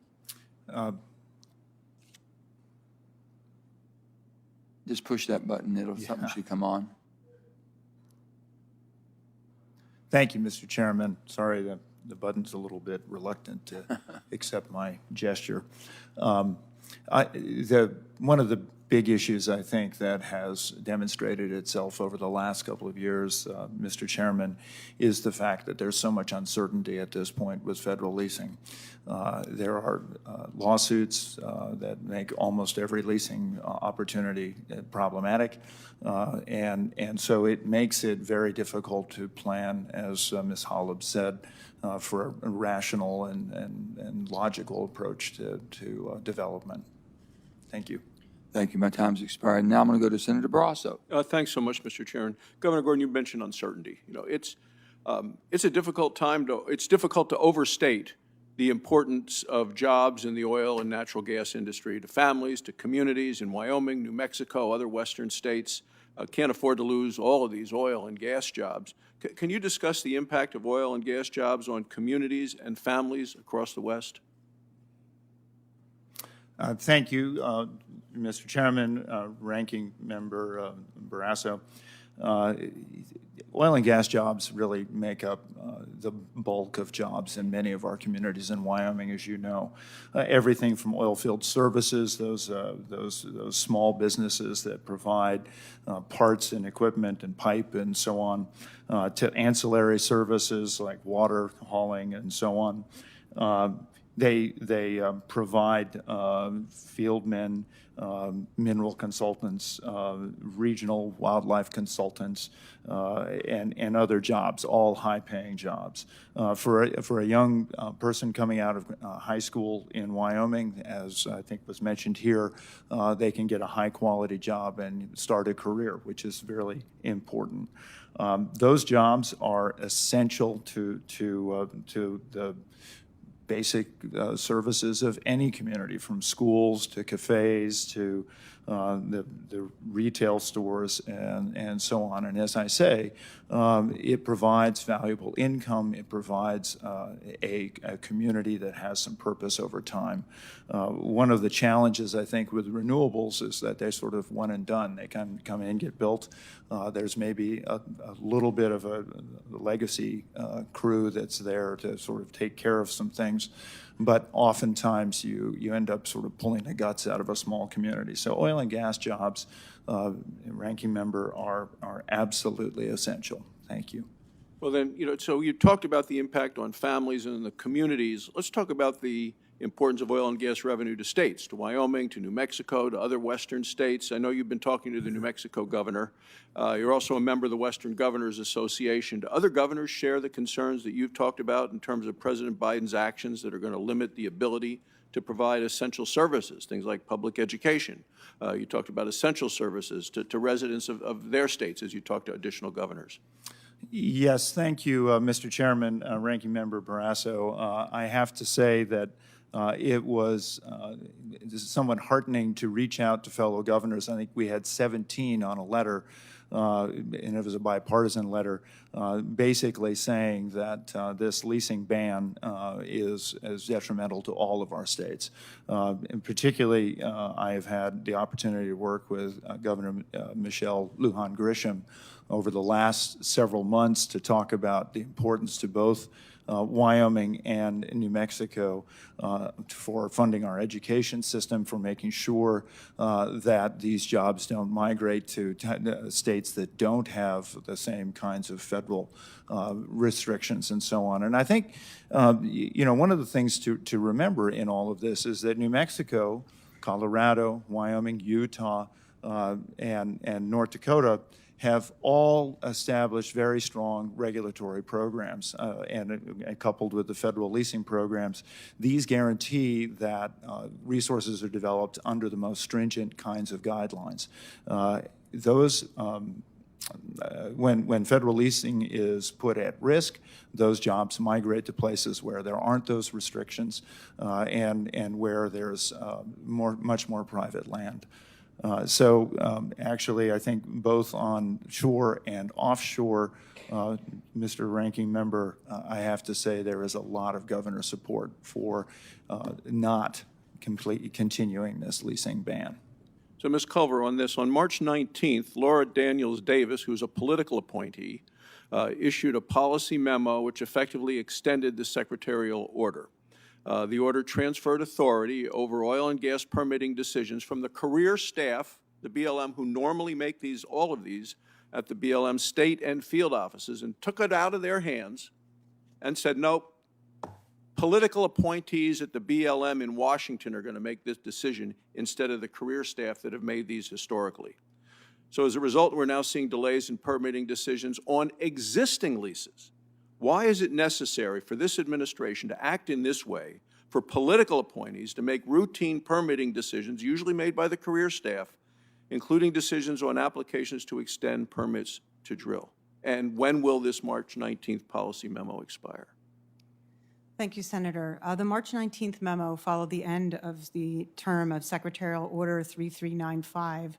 Just push that button. Something should come on. Thank you, Mr. Chairman. Sorry, the button's a little bit reluctant to accept my gesture. One of the big issues, I think, that has demonstrated itself over the last couple of years, Mr. Chairman, is the fact that there's so much uncertainty at this point with federal leasing. There are lawsuits that make almost every leasing opportunity problematic, and so it makes it very difficult to plan, as Ms. Hollub said, for a rational and logical approach to development. Thank you. Thank you. My time's expired. Now I'm going to go to Senator Barrasso. Thanks so much, Mr. Chairman. Governor Gordon, you mentioned uncertainty. You know, it's a difficult time it's difficult to overstate the importance of jobs in the oil and natural gas industry to families, to communities in Wyoming, New Mexico, other western states. Can't afford to lose all of these oil and gas jobs. Can you discuss the impact of oil and gas jobs on communities and families across the West? Thank you, Mr. Chairman, Ranking Member Barrasso. Oil and gas jobs really make up the bulk of jobs in many of our communities in Wyoming, as you know. Everything from oil field services, those small businesses that provide parts and equipment and pipe and so on, to ancillary services like water hauling and so on. They provide fieldmen, mineral consultants, regional wildlife consultants, and other jobs, all high-paying jobs. For a young person coming out of high school in Wyoming, as I think was mentioned here, they can get a high-quality job and start a career, which is really important. Those jobs are essential to the basic services of any community, from schools to cafes to the retail stores and so on. And as I say, it provides valuable income. It provides a community that has some purpose over time. One of the challenges, I think, with renewables is that they're sort of one and done. They can come in, get built. There's maybe a little bit of a legacy crew that's there to sort of take care of some things. But oftentimes you end up sort of pulling the guts out of a small community. So oil and gas jobs, Ranking Member, are absolutely essential. Thank you. Well then, you know, so you talked about the impact on families and the communities. Let's talk about the importance of oil and gas revenue to states, to Wyoming, to New Mexico, to other western states. I know you've been talking to the New Mexico governor. You're also a member of the Western Governors Association. Do other governors share the concerns that you've talked about in terms of President Biden's actions that are going to limit the ability to provide essential services, things like public education? You talked about essential services to residents of their states as you talked to additional governors. Yes, thank you, Mr. Chairman, Ranking Member Barrasso. I have to say that it was somewhat heartening to reach out to fellow governors. I think we had 17 on a letter, and it was a bipartisan letter, basically saying that this leasing ban is detrimental to all of our states. And particularly, I have had the opportunity to work with Governor Michelle Lujan Grisham over the last several months to talk about the importance to both Wyoming and New Mexico for funding our education system, for making sure that these jobs don't migrate to states that don't have the same kinds of federal restrictions and so on. And I think, you know, one of the things to remember in all of this is that New Mexico, Colorado, Wyoming, Utah, and North Dakota have all established very strong regulatory programs, and coupled with the federal leasing programs, these guarantee that resources are developed under the most stringent kinds of guidelines. When federal leasing is put at risk, those jobs migrate to places where there aren't those restrictions and where there's much more private land. Actually, I think both on shore and offshore, Mr. Ranking Member, I have to say there is a lot of governor support for not completely continuing this leasing ban. So, Ms. Culver, on this, on March 19th, Laura Daniels Davis, who's a political appointee, issued a policy memo which effectively extended the secretarial order. The order transferred authority over oil and gas permitting decisions from the career staff, the BLM, who normally make all of these at the BLM state and field offices, and took it out of their hands and said, nope, political appointees at the BLM in Washington are going to make this decision instead of the career staff that have made these historically. So as a result, we're now seeing delays in permitting decisions on existing leases. Why is it necessary for this administration to act in this way, for political appointees to make routine permitting decisions, usually made by the career staff, including decisions on applications to extend permits to drill? And when will this March 19th policy memo expire? Thank you, Senator. The March 19th memo followed the end of the term of Secretarial Order 3395,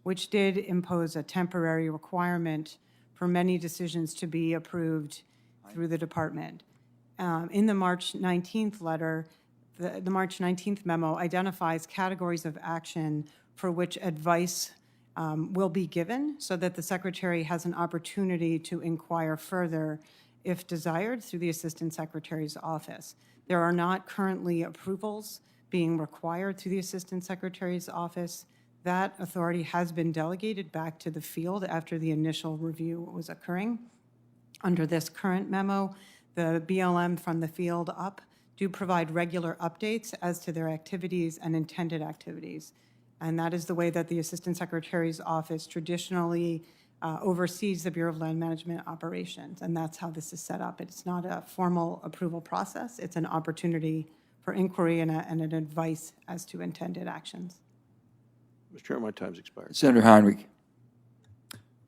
which did impose a temporary requirement for many decisions to be approved through the department. In the March 19th letter, the March 19th memo identifies categories of action for which advice will be given so that the Secretary has an opportunity to inquire further if desired through the Assistant Secretary's office. There are not currently approvals being required through the Assistant Secretary's office. That authority has been delegated back to the field after the initial review was occurring. Under this current memo, the BLM from the field up do provide regular updates as to their activities and intended activities. And that is the way that the Assistant Secretary's office traditionally oversees the Bureau of Land Management operations, and that's how this is set up. It's not a formal approval process. It's an opportunity for inquiry and an advice as to intended actions. Mr. Chairman, my time's expired. Senator Heinrich.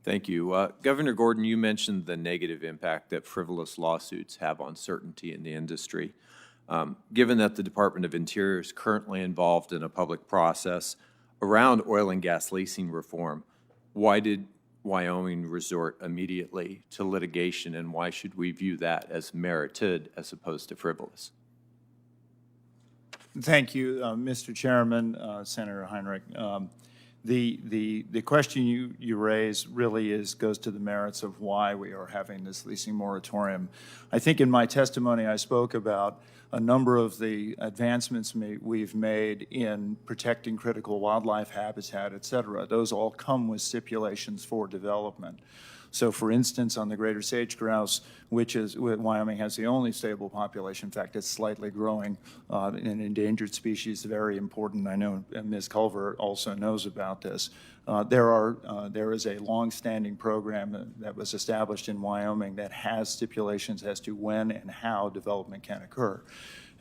Thank you. Governor Gordon, you mentioned the negative impact that frivolous lawsuits have on certainty in the industry. Given that the Department of Interior is currently involved in a public process around oil and gas leasing reform, why did Wyoming resort immediately to litigation, and why should we view that as merited as opposed to frivolous? Thank you, Mr. Chairman, Senator Heinrich. The question you raise really goes to the merits of why we are having this leasing moratorium. I think in my testimony I spoke about a number of the advancements we've made in protecting critical wildlife habitat, et cetera. Those all come with stipulations for development. So for instance, on the greater sage grouse, Wyoming has the only stable population. In fact, it's slightly growing, an endangered species, very important. I know Ms. Culver also knows about this. There is a long-standing program that was established in Wyoming that has stipulations as to when and how development can occur.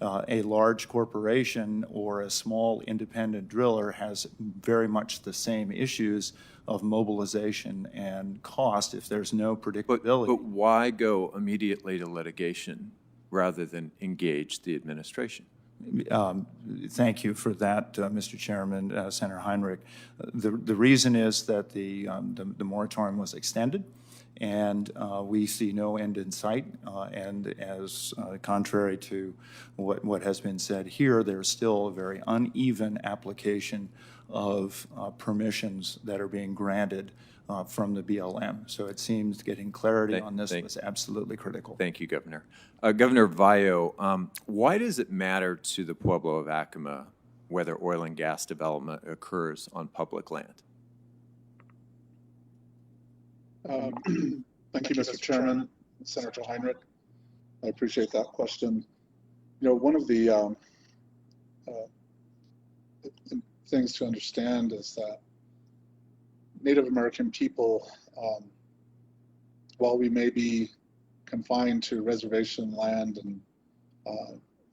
A large corporation or a small independent driller has very much the same issues of mobilization and cost if there's no predictability. But why go immediately to litigation rather than engage the administration? Thank you for that, Mr. Chairman, Senator Heinrich. The reason is that the moratorium was extended, and we see no end in sight. And as contrary to what has been said here, there's still a very uneven application of permissions that are being granted from the BLM. So it seems getting clarity on this was absolutely critical. Thank you, Governor. Governor Vayo, why does it matter to the Pueblo of Acoma whether oil and gas development occurs on public land? Thank you, Mr. Chairman, Senator Heinrich. I appreciate that question. You know, one of the things to understand is that Native American people, while we may be confined to reservation land and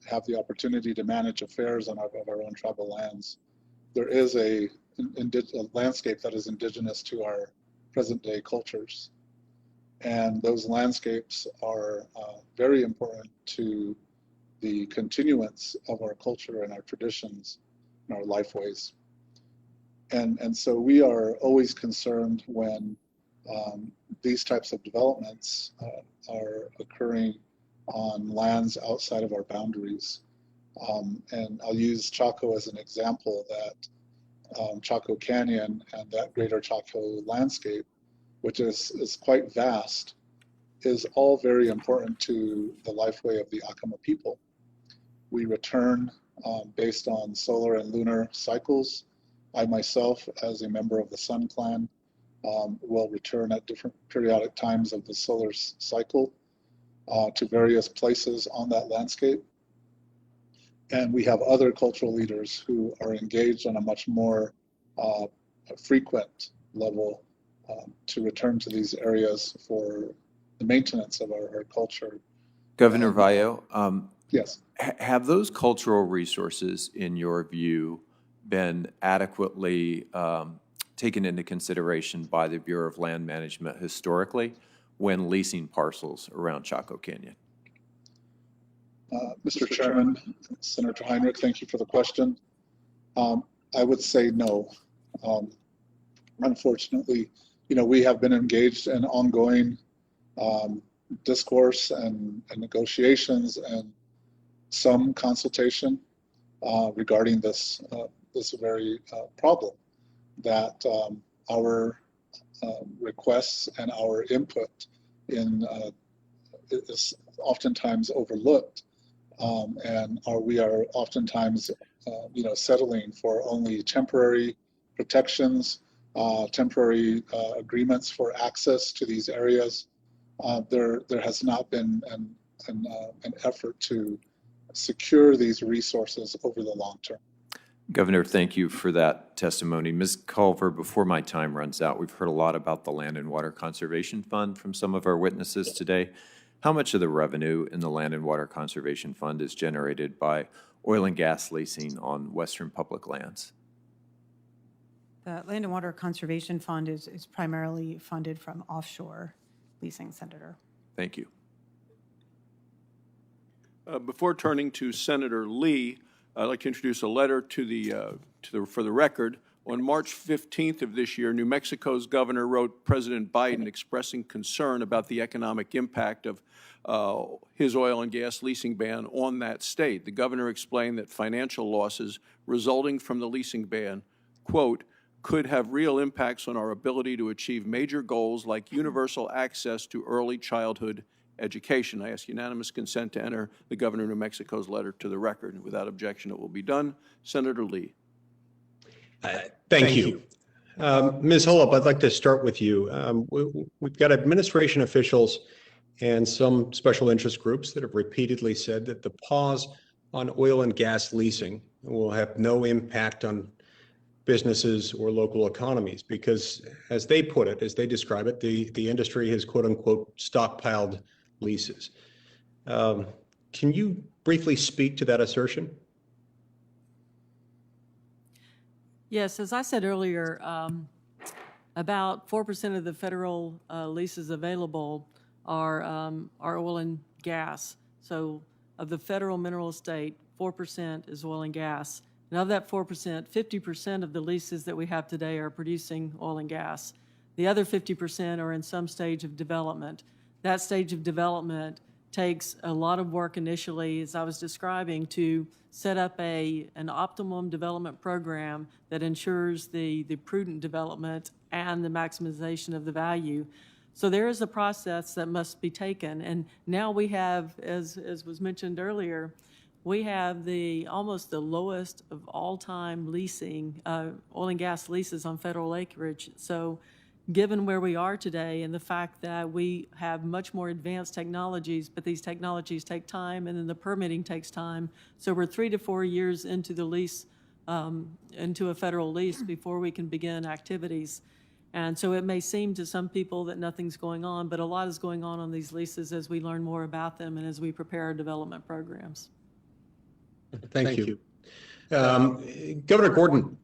have the opportunity to manage affairs on our own tribal lands, there is a landscape that is indigenous to our present-day cultures. And those landscapes are very important to the continuance of our culture and our traditions and our lifeways. And so we are always concerned when these types of developments are occurring on lands outside of our boundaries. And I'll use Chaco as an example, that Chaco Canyon and that greater Chaco landscape, which is quite vast, is all very important to the lifeway of the Acoma people. We return based on solar and lunar cycles. I myself, as a member of the Sun Clan, will return at different periodic times of the solar cycle to various places on that landscape. And we have other cultural leaders who are engaged on a much more frequent level to return to these areas for the maintenance of our culture. Governor Vayo, Yes. Have those cultural resources, in your view, been adequately taken into consideration by the Bureau of Land Management historically when leasing parcels around Chaco Canyon? Mr. Chairman, Senator Heinrich, thank you for the question. I would say no. Unfortunately, we have been engaged in ongoing discourse and negotiations and some consultation regarding this very problem that our requests and our input in is oftentimes overlooked, and we are oftentimes settling for only temporary protections, temporary agreements for access to these areas. There has not been an effort to secure these resources over the long term. Governor, thank you for that testimony. Ms. Culver, before my time runs out, we've heard a lot about the Land and Water Conservation Fund from some of our witnesses today. How much of the revenue in the Land and Water Conservation Fund is generated by oil and gas leasing on Western public lands? The Land and Water Conservation Fund is primarily funded from offshore leasing, Senator. Thank you. Before turning to Senator Lee, I'd like to introduce a letter for the record. On March 15th of this year, New Mexico's governor wrote President Biden expressing concern about the economic impact of his oil and gas leasing ban on that state. The governor explained that financial losses resulting from the leasing ban, quote, could have real impacts on our ability to achieve major goals like universal access to early childhood education. I ask unanimous consent to enter the governor of New Mexico's letter to the record. Without objection, it will be done. Senator Lee. Thank you. Ms. Hollub, I'd like to start with you. We've got administration officials and some special interest groups that have repeatedly said that the pause on oil and gas leasing will have no impact on businesses or local economies because, as they put it, as they describe it, the industry has, quote unquote, stockpiled leases. Can you briefly speak to that assertion? Yes, as I said earlier, about 4% of the federal leases available are oil and gas. So of the federal mineral estate, 4% is oil and gas. And of that 4%, 50% of the leases that we have today are producing oil and gas. The other 50% are in some stage of development. That stage of development takes a lot of work initially, as I was describing, to set up an optimum development program that ensures the prudent development and the maximization of the value. So there is a process that must be taken. And now we have, as was mentioned earlier, we have almost the lowest of all time leasing, oil and gas leases on federal acreage. So given where we are today and the fact that we have much more advanced technologies, but these technologies take time and then the permitting takes time. So we're 3 to 4 years into the lease, into a federal lease before we can begin activities. And so it may seem to some people that nothing's going on, but a lot is going on these leases as we learn more about them and as we prepare our development programs. Thank you. Governor Gordon,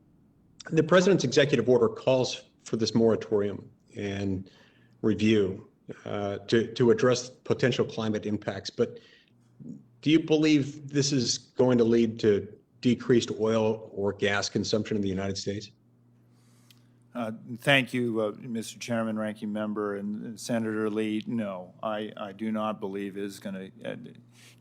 the president's executive order calls for this moratorium and review to address potential climate impacts. But do you believe this is going to lead to decreased oil or gas consumption in the United States? Thank you, Mr. Chairman, Ranking Member, and Senator Lee. No, I do not believe it is going to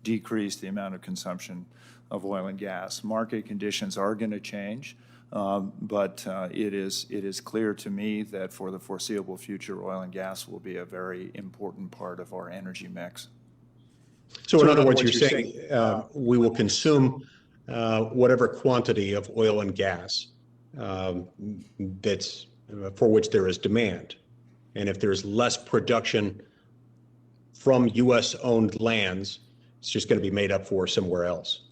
decrease the amount of consumption of oil and gas. Market conditions are going to change, but it is clear to me that for the foreseeable future, oil and gas will be a very important part of our energy mix. So in other words, you're saying we will consume whatever quantity of oil and gas that's for which there is demand. And if there's less production from U.S.-owned lands, it's just going to be made up for somewhere else.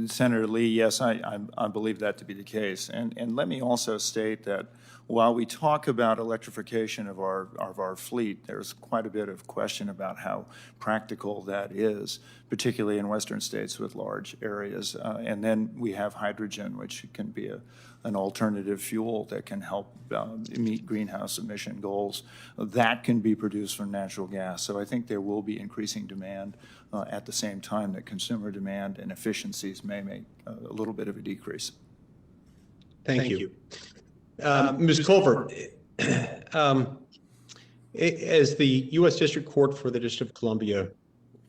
Senator Lee, yes, I believe that to be the case. And let me also state that while we talk about electrification of our fleet, there's quite a bit of question about how practical that is, particularly in western states with large areas. And then we have hydrogen, which can be an alternative fuel that can help meet greenhouse emission goals. That can be produced from natural gas. So I think there will be increasing demand at the same time that consumer demand and efficiencies may make a little bit of a decrease. Thank you. Ms. Culver, as the U.S. District Court for the District of Columbia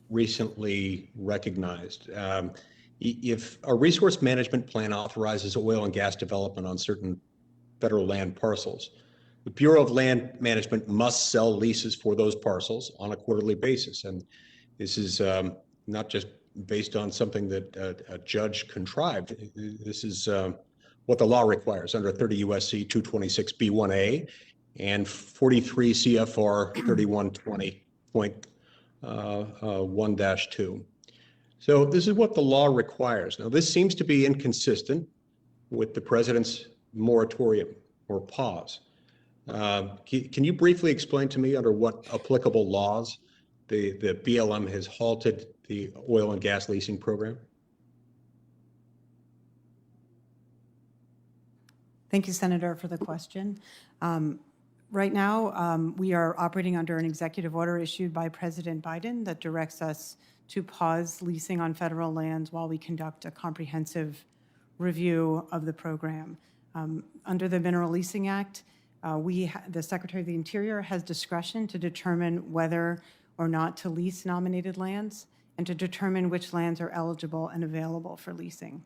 recently recognized, if a resource management plan authorizes oil and gas development on certain federal land parcels, the Bureau of Land Management must sell leases for those parcels on a quarterly basis. And this is not just based on something that a judge contrived. This is what the law requires under 30 U.S.C. 226B1A and 43 CFR 3120.1-2. So this is what the law requires. Now, this seems to be inconsistent with the president's moratorium or pause. Can you briefly explain to me under what applicable laws the BLM has halted the oil and gas leasing program? Thank you, Senator, for the question. Right now, we are operating under an executive order issued by President Biden that directs us to pause leasing on federal lands while we conduct a comprehensive review of the program. Under the Mineral Leasing Act, the Secretary of the Interior has discretion to determine whether or not to lease nominated lands and to determine which lands are eligible and available for leasing.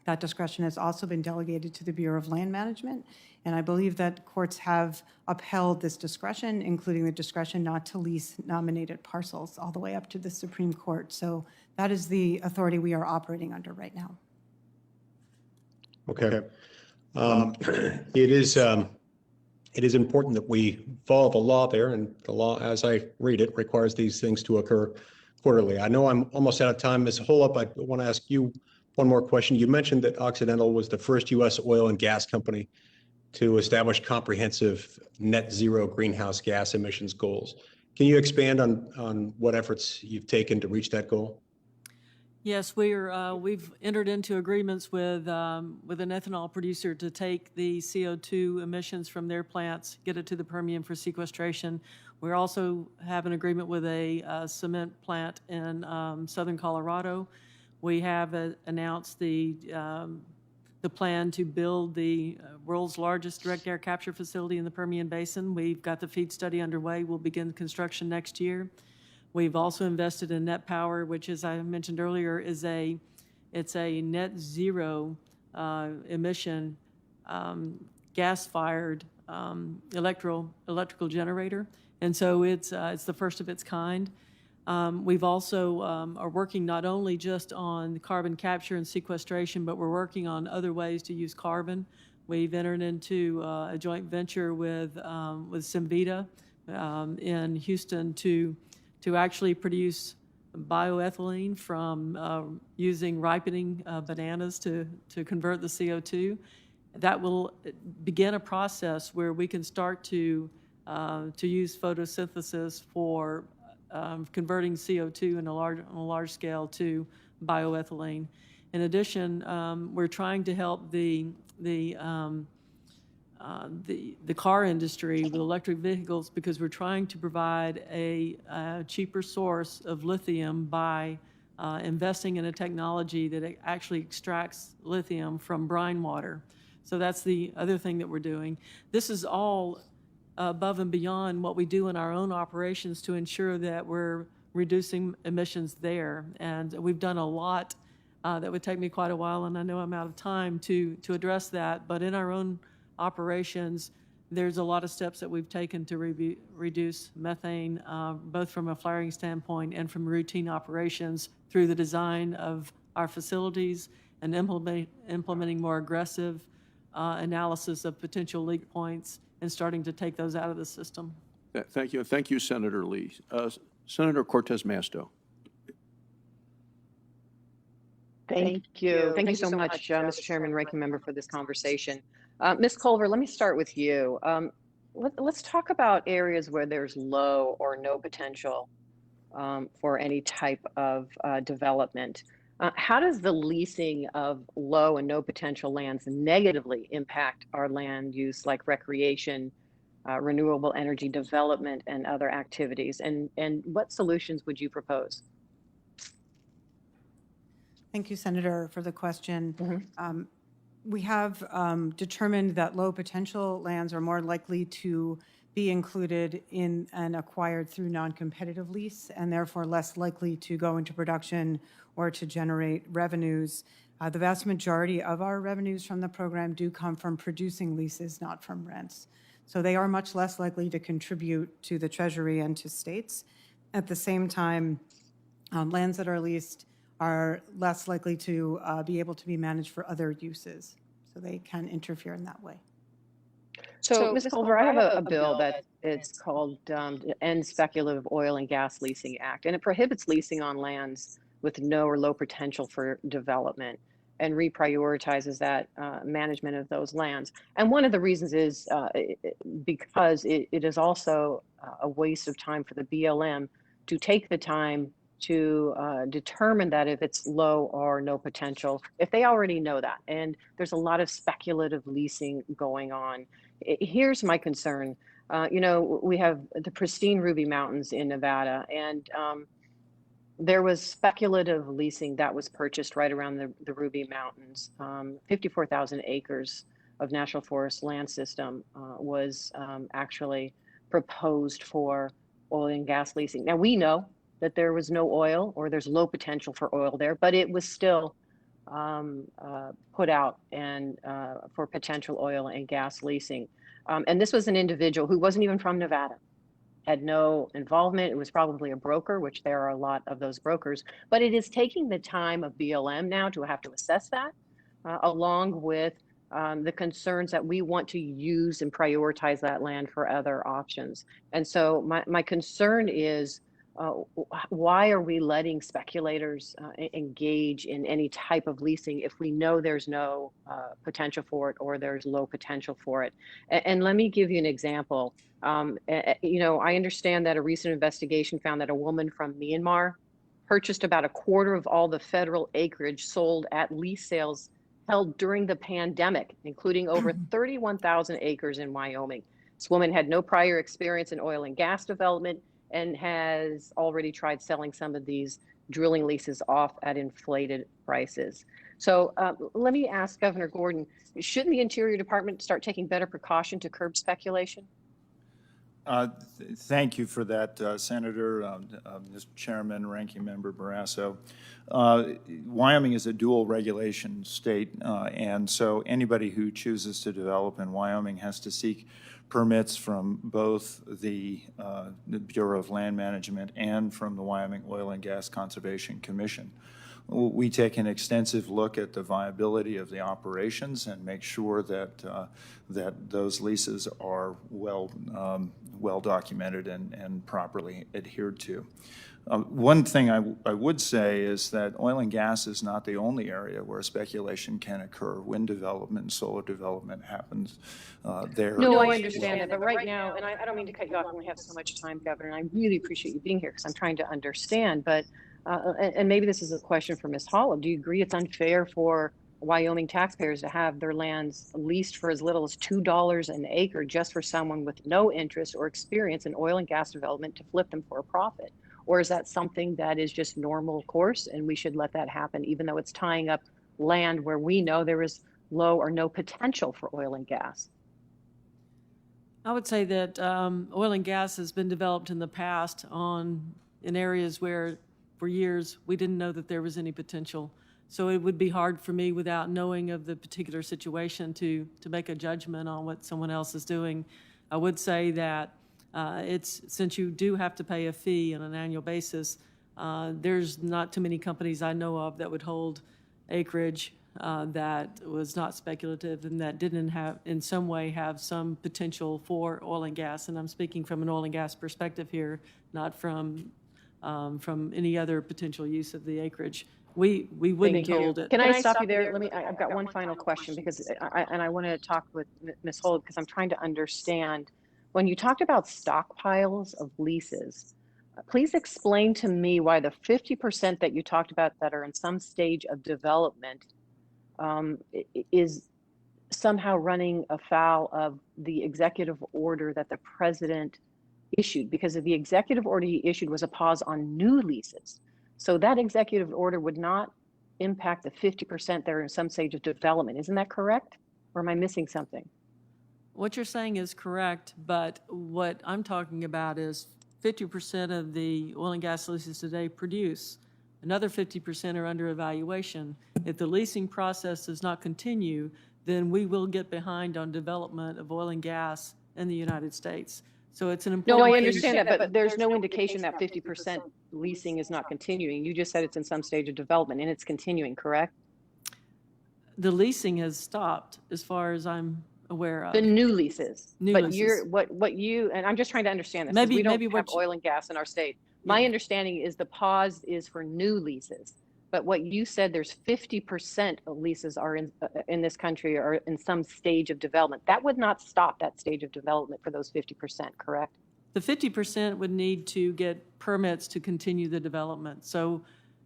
That discretion has also been delegated to the Bureau of Land Management, and I believe that courts have upheld this discretion, including the discretion not to lease nominated parcels all the way up to the Supreme Court. So that is the authority we are operating under right now. Okay. It is important that we follow the law there, and the law, as I read it, requires these things to occur quarterly. I know I'm almost out of time. Ms. Hollub, I want to ask you one more question. You mentioned that Occidental was the first U.S. oil and gas company to establish comprehensive net zero greenhouse gas emissions goals. Can you expand on what efforts you've taken to reach that goal? Yes, we've entered into agreements with an ethanol producer to take the CO2 emissions from their plants, get it to the Permian for sequestration. We also have an agreement with a cement plant in southern Colorado. We have announced the plan to build the world's largest direct air capture facility in the Permian Basin. We've got the FEED study underway. We'll begin construction next year. We've also invested in Net Power, which, as I mentioned earlier, it's a net zero emission gas-fired electrical generator, and so it's the first of its kind. We've also are working not only just on carbon capture and sequestration, but we're working on other ways to use carbon. We've entered into a joint venture with Cemvita in Houston to actually produce bioethylene from using ripening bananas to convert the CO2. That will begin a process where we can start to use photosynthesis for converting CO2 on a large scale to bioethylene. In addition, we're trying to help the car industry with electric vehicles because we're trying to provide a cheaper source of lithium by investing in a technology that actually extracts lithium from brine water. So that's the other thing that we're doing. This is all above and beyond what we do in our own operations to ensure that we're reducing emissions there. And we've done a lot that would take me quite a while, and I know I'm out of time to address that. But in our own operations, there's a lot of steps that we've taken to reduce methane, both from a flaring standpoint and from routine operations through the design of our facilities and implementing more aggressive analysis of potential leak points and starting to take those out of the system. Thank you. Thank you, Senator Lee. Senator Cortez Masto. Thank you. Thank you so much, Mr. Chairman, Ranking Member, for this conversation. Ms. Culver, let me start with you. Let's talk about areas where there's low or no potential for any type of development. How does the leasing of low and no potential lands negatively impact our land use, like recreation, renewable energy development, and other activities? And what solutions would you propose? Thank you, Senator, for the question. We have determined that low potential lands are more likely to be included in and acquired through non-competitive lease, and therefore less likely to go into production or to generate revenues. The vast majority of our revenues from the program do come from producing leases, not from rents. So they are much less likely to contribute to the Treasury and to states. At the same time, lands that are leased are less likely to be able to be managed for other uses. So they can interfere in that way. So, Ms. Culver, I have a bill that it's called the End Speculative Oil and Gas Leasing Act, and it prohibits leasing on lands with no or low potential for development and reprioritizes that management of those lands. And one of the reasons is because it is also a waste of time for the BLM to take the time to determine that if it's low or no potential, if they already know that. And there's a lot of speculative leasing going on. Here's my concern. You know, we have the pristine Ruby Mountains in Nevada, and there was speculative leasing that was purchased right around the Ruby Mountains. 54,000 acres of National Forest land system was actually proposed for oil and gas leasing. Now, we know that there was no oil, or there's low potential for oil there, but it was still put out and for potential oil and gas leasing. And this was an individual who wasn't even from Nevada, had no involvement. It was probably a broker, which there are a lot of those brokers, but it is taking the time of BLM now to have to assess that, along with the concerns that we want to use and prioritize that land for other options. And so my concern is, why are we letting speculators engage in any type of leasing if we know there's no potential for it, or there's low potential for it? And let me give you an example. You know, I understand that a recent investigation found that a woman from Myanmar purchased about a quarter of all the federal acreage sold at lease sales held during the pandemic, including over 31,000 acres in Wyoming. This woman had no prior experience in oil and gas development and has already tried selling some of these drilling leases off at inflated prices. So let me ask Governor Gordon, shouldn't the Interior Department start taking better precaution to curb speculation? Thank you for that, Senator, Mr. Chairman, Ranking Member Barrasso. Wyoming is a dual regulation state, and so anybody who chooses to develop in Wyoming has to seek permits from both the Bureau of Land Management and from the Wyoming Oil and Gas Conservation Commission. We take an extensive look at the viability of the operations and make sure that that those leases are well documented and properly adhered to. One thing I would say is that oil and gas is not the only area where speculation can occur. Wind development and solar development happens there. No, I understand that, but right now, and I don't mean to cut you off when we have so much time, Governor, and I really appreciate you being here because I'm trying to understand, but and maybe this is a question for Ms. Hollub. Do you agree it's unfair for Wyoming taxpayers to have their lands leased for as little as $2 an acre just for someone with no interest or experience in oil and gas development to flip them for a profit? Or is that something that is just normal course and we should let that happen, even though it's tying up land where we know there is low or no potential for oil and gas? I would say that oil and gas has been developed in the past in areas where for years we didn't know that there was any potential. So it would be hard for me without knowing of the particular situation to make a judgment on what someone else is doing. I would say that since you do have to pay a fee on an annual basis, there's not too many companies I know of that would hold acreage that was not speculative and that didn't have, in some way, have some potential for oil and gas. And I'm speaking from an oil and gas perspective here, not from any other potential use of the acreage. We wouldn't Thank you. hold it. Can I stop you there? I've got one final question because I want to talk with Ms. Hollub because I'm trying to understand. When you talked about stockpiles of leases, please explain to me why the 50% that you talked about that are in some stage of development is somehow running afoul of the executive order that the president issued, because the executive order he issued was a pause on new leases. So that executive order would not impact the 50% that are in some stage of development. Isn't that correct? Or am I missing something? What you're saying is correct, but what I'm talking about is 50% of the oil and gas leases today produce. Another 50% are under evaluation. If the leasing process does not continue, then we will get behind on development of oil and gas in the United States. So it's an important No, I thing. understand that, but there's no indication that 50% leasing is not continuing. You just said it's in some stage of development and it's continuing, correct? The leasing has stopped as far as I'm aware of. The new leases. New But leases. you're what you, and I'm just trying to understand this, because Maybe we don't what have oil and gas in our state. My understanding is the pause is for new leases. But what you said, there's 50% of leases are in this country are in some stage of development. That would not stop that stage of development for those 50%, correct? The 50% would need to get permits to continue the development. So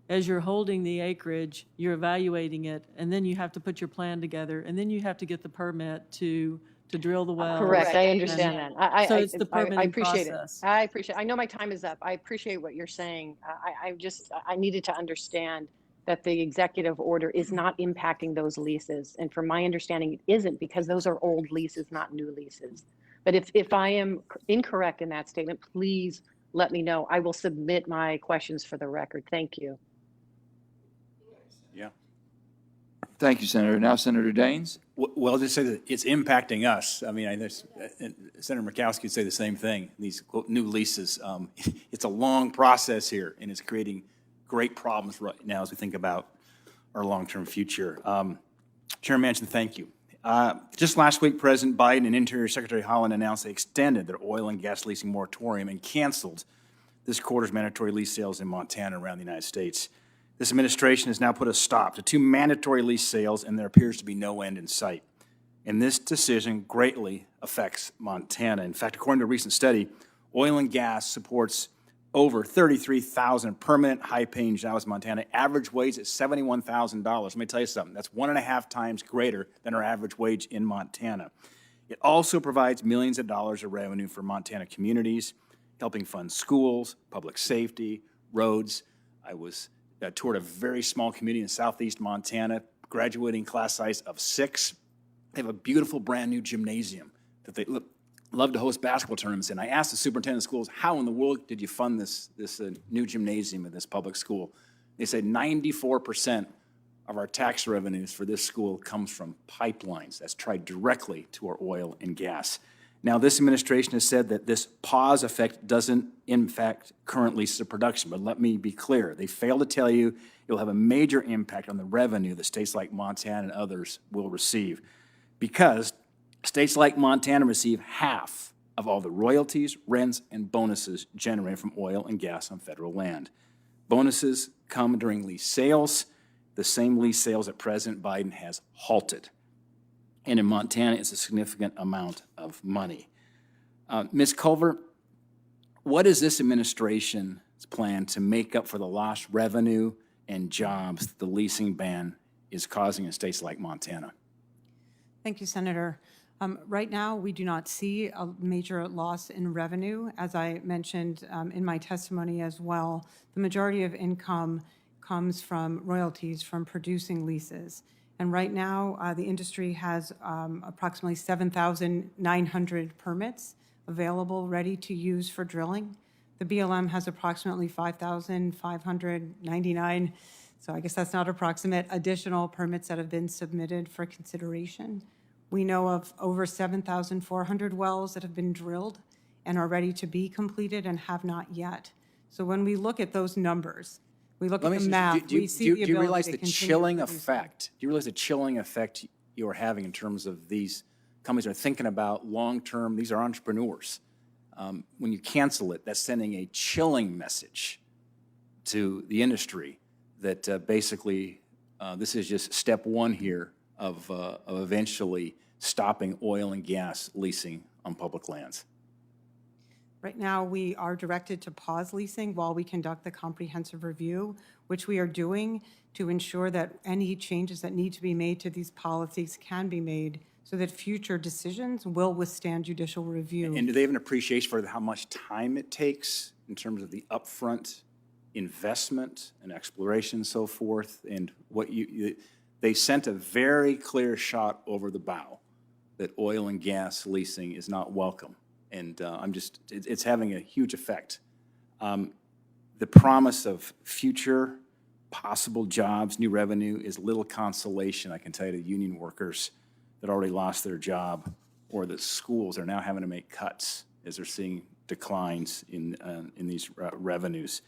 as you're holding the acreage, you're evaluating it, and then you have to put your plan together, and then you have to get the permit to drill the well. Correct, I understand that. So it's the I permitting appreciate process. it. I appreciate it. I know my time is up. I appreciate what you're saying. I needed to understand that the executive order is not impacting those leases. And from my understanding, it isn't, because those are old leases, not new leases. But if I am incorrect in that statement, please let me know. I will submit my questions for the record. Thank you. Yeah. Thank you, Senator. Now Senator Daines. Well, just say that it's impacting us. I mean, Senator Murkowski would say the same thing. These new leases, it's a long process here, and it's creating great problems right now as we think about our long-term future. Chairman Manchin, thank you. Just last week, President Biden and Interior Secretary Hollub announced they extended their oil and gas leasing moratorium and canceled this quarter's mandatory lease sales in Montana and around the United States. This administration has now put a stop to 2 mandatory lease sales, and there appears to be no end in sight. And this decision greatly affects Montana. In fact, according to a recent study, oil and gas supports over 33,000 permanent high-paying jobs in Montana. Average wage is $71,000. Let me tell you something. That's 1.5 times greater than our average wage in Montana. It also provides millions of dollars of revenue for Montana communities, helping fund schools, public safety, roads. I toured a very small community in southeast Montana, graduating class size of 6. They have a beautiful brand new gymnasium that they love to host basketball tournaments in. I asked the superintendent of schools, how in the world did you fund this new gymnasium in this public school? They said 94% of our tax revenues for this school comes from pipelines that's tied directly to our oil and gas. Now, this administration has said that this pause effect doesn't impact current leases of production, but let me be clear. They failed to tell you it will have a major impact on the revenue that states like Montana and others will receive, because states like Montana receive half of all the royalties, rents, and bonuses generated from oil and gas on federal land. Bonuses come during lease sales, the same lease sales that President Biden has halted. And in Montana, it's a significant amount of money. Ms. Culver, what is this administration's plan to make up for the lost revenue and jobs that the leasing ban is causing in states like Montana? Thank you, Senator. Right now, we do not see a major loss in revenue. As I mentioned in my testimony as well, the majority of income comes from royalties from producing leases. And right now, the industry has approximately 7,900 permits available, ready to use for drilling. The BLM has approximately 5,599, so I guess that's not approximate, additional permits that have been submitted for consideration. We know of over 7,400 wells that have been drilled and are ready to be completed and have not yet. So when we look at those numbers, we look at the math, we see the ability to continue. Do you realize the chilling effect? Do you realize the chilling effect you are having in terms of these companies are thinking about long-term? These are entrepreneurs. When you cancel it, that's sending a chilling message to the industry that basically this is just step one here of eventually stopping oil and gas leasing on public lands? Right now, we are directed to pause leasing while we conduct the comprehensive review, which we are doing to ensure that any changes that need to be made to these policies can be made so that future decisions will withstand judicial review. And do they have an appreciation for how much time it takes in terms of the upfront investment and exploration and so forth? And what they sent a very clear shot over the bow that oil and gas leasing is not welcome. And it's having a huge effect. The promise of future possible jobs, new revenue, is little consolation, I can tell you, to union workers that already lost their job, or the schools are now having to make cuts as they're seeing declines in these revenues.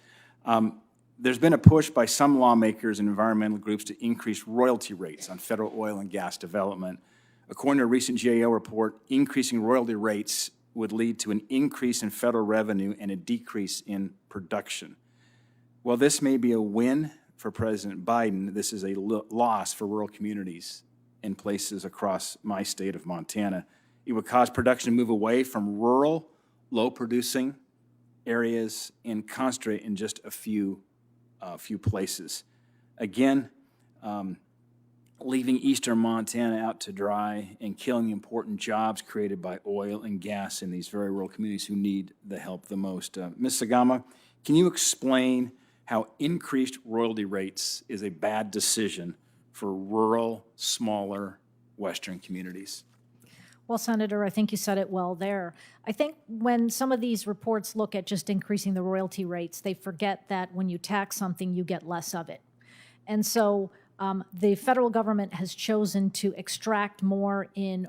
There's been a push by some lawmakers and environmental groups to increase royalty rates on federal oil and gas development. According to a recent GAO report, increasing royalty rates would lead to an increase in federal revenue and a decrease in production. While this may be a win for President Biden, this is a loss for rural communities in places across my state of Montana. It would cause production to move away from rural, low-producing areas and concentrate in just a few places. Again, leaving eastern Montana out to dry and killing important jobs created by oil and gas in these very rural communities who need the help the most. Ms. Sagama, can you explain how increased royalty rates is a bad decision for rural, smaller western communities? Well, Senator, I think you said it well there. I think when some of these reports look at just increasing the royalty rates, they forget that when you tax something, you get less of it. And so the federal government has chosen to extract more in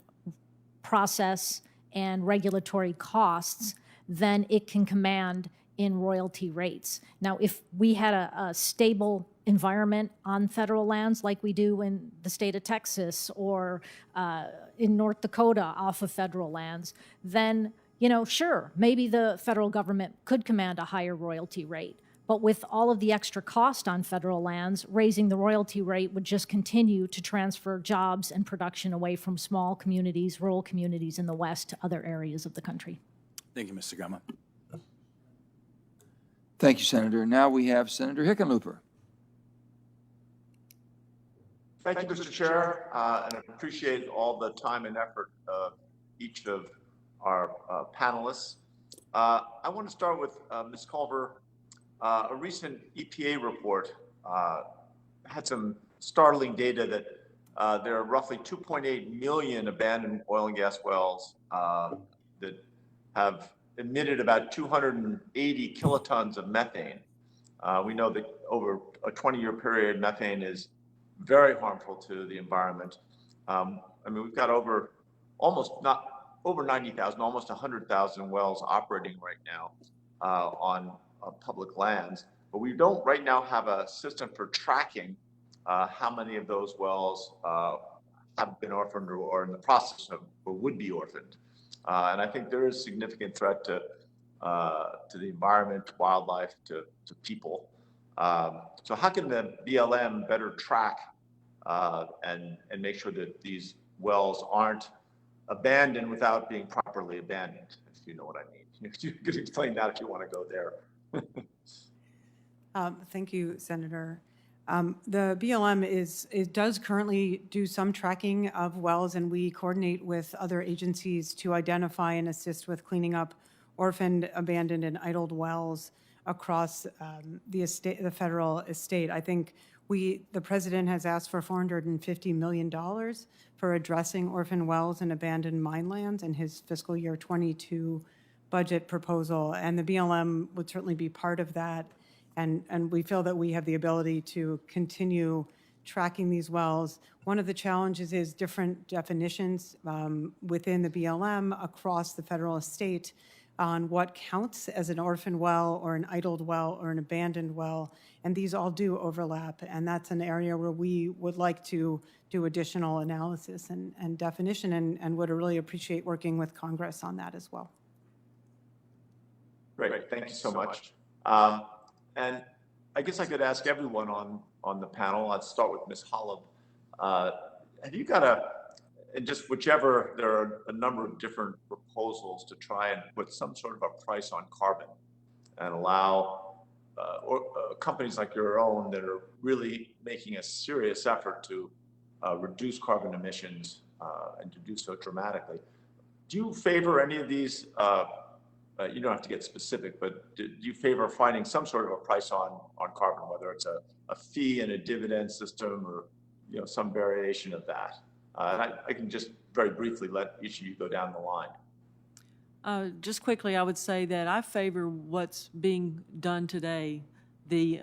process and regulatory costs than it can command in royalty rates. Now, if we had a stable environment on federal lands like we do in the state of Texas or in North Dakota off of federal lands, then, sure, maybe the federal government could command a higher royalty rate. But with all of the extra cost on federal lands, raising the royalty rate would just continue to transfer jobs and production away from small communities, rural communities in the West to other areas of the country. Thank you, Mr. Gama. Thank you, Senator. Now we have Senator Hickenlooper. Thank you, Mr. Chair, and I appreciate all the time and effort of each of our panelists. I want to start with Ms. Culver. A recent EPA report had some startling data that there are roughly 2.8 million abandoned oil and gas wells that have emitted about 280 kilotons of methane. We know that over a 20-year period, methane is very harmful to the environment. We've got over 90,000, almost 100,000 wells operating right now on public lands, but we don't right now have a system for tracking how many of those wells have been orphaned or in the process of or would be orphaned. And I think there is a significant threat to the environment, to wildlife, to people. So how can the BLM better track and make sure that these wells aren't abandoned without being properly abandoned, if you know what I mean? You could explain that if you want to go there. Thank you, Senator. The BLM does currently do some tracking of wells, and we coordinate with other agencies to identify and assist with cleaning up orphaned, abandoned, and idled wells across the federal estate. I think the president has asked for $450 million for addressing orphaned wells and abandoned mine lands in his fiscal year 22 budget proposal, and the BLM would certainly be part of that. And we feel that we have the ability to continue tracking these wells. One of the challenges is different definitions within the BLM across the federal estate on what counts as an orphan well or an idled well or an abandoned well, and these all do overlap, and that's an area where we would like to do additional analysis and definition and would really appreciate working with Congress on that as well. Great, thank you so much. And I guess I could ask everyone on the panel. I'd start with Ms. Hollub. Have you got and just whichever, there are a number of different proposals to try and put some sort of a price on carbon and allow companies like your own that are really making a serious effort to reduce carbon emissions and to do so dramatically. Do you favor any of these? You don't have to get specific, but do you favor finding some sort of a price on carbon, whether it's a fee and a dividend system or some variation of that? And I can just very briefly let each of you go down the line. Just quickly, I would say that I favor what's being done today, the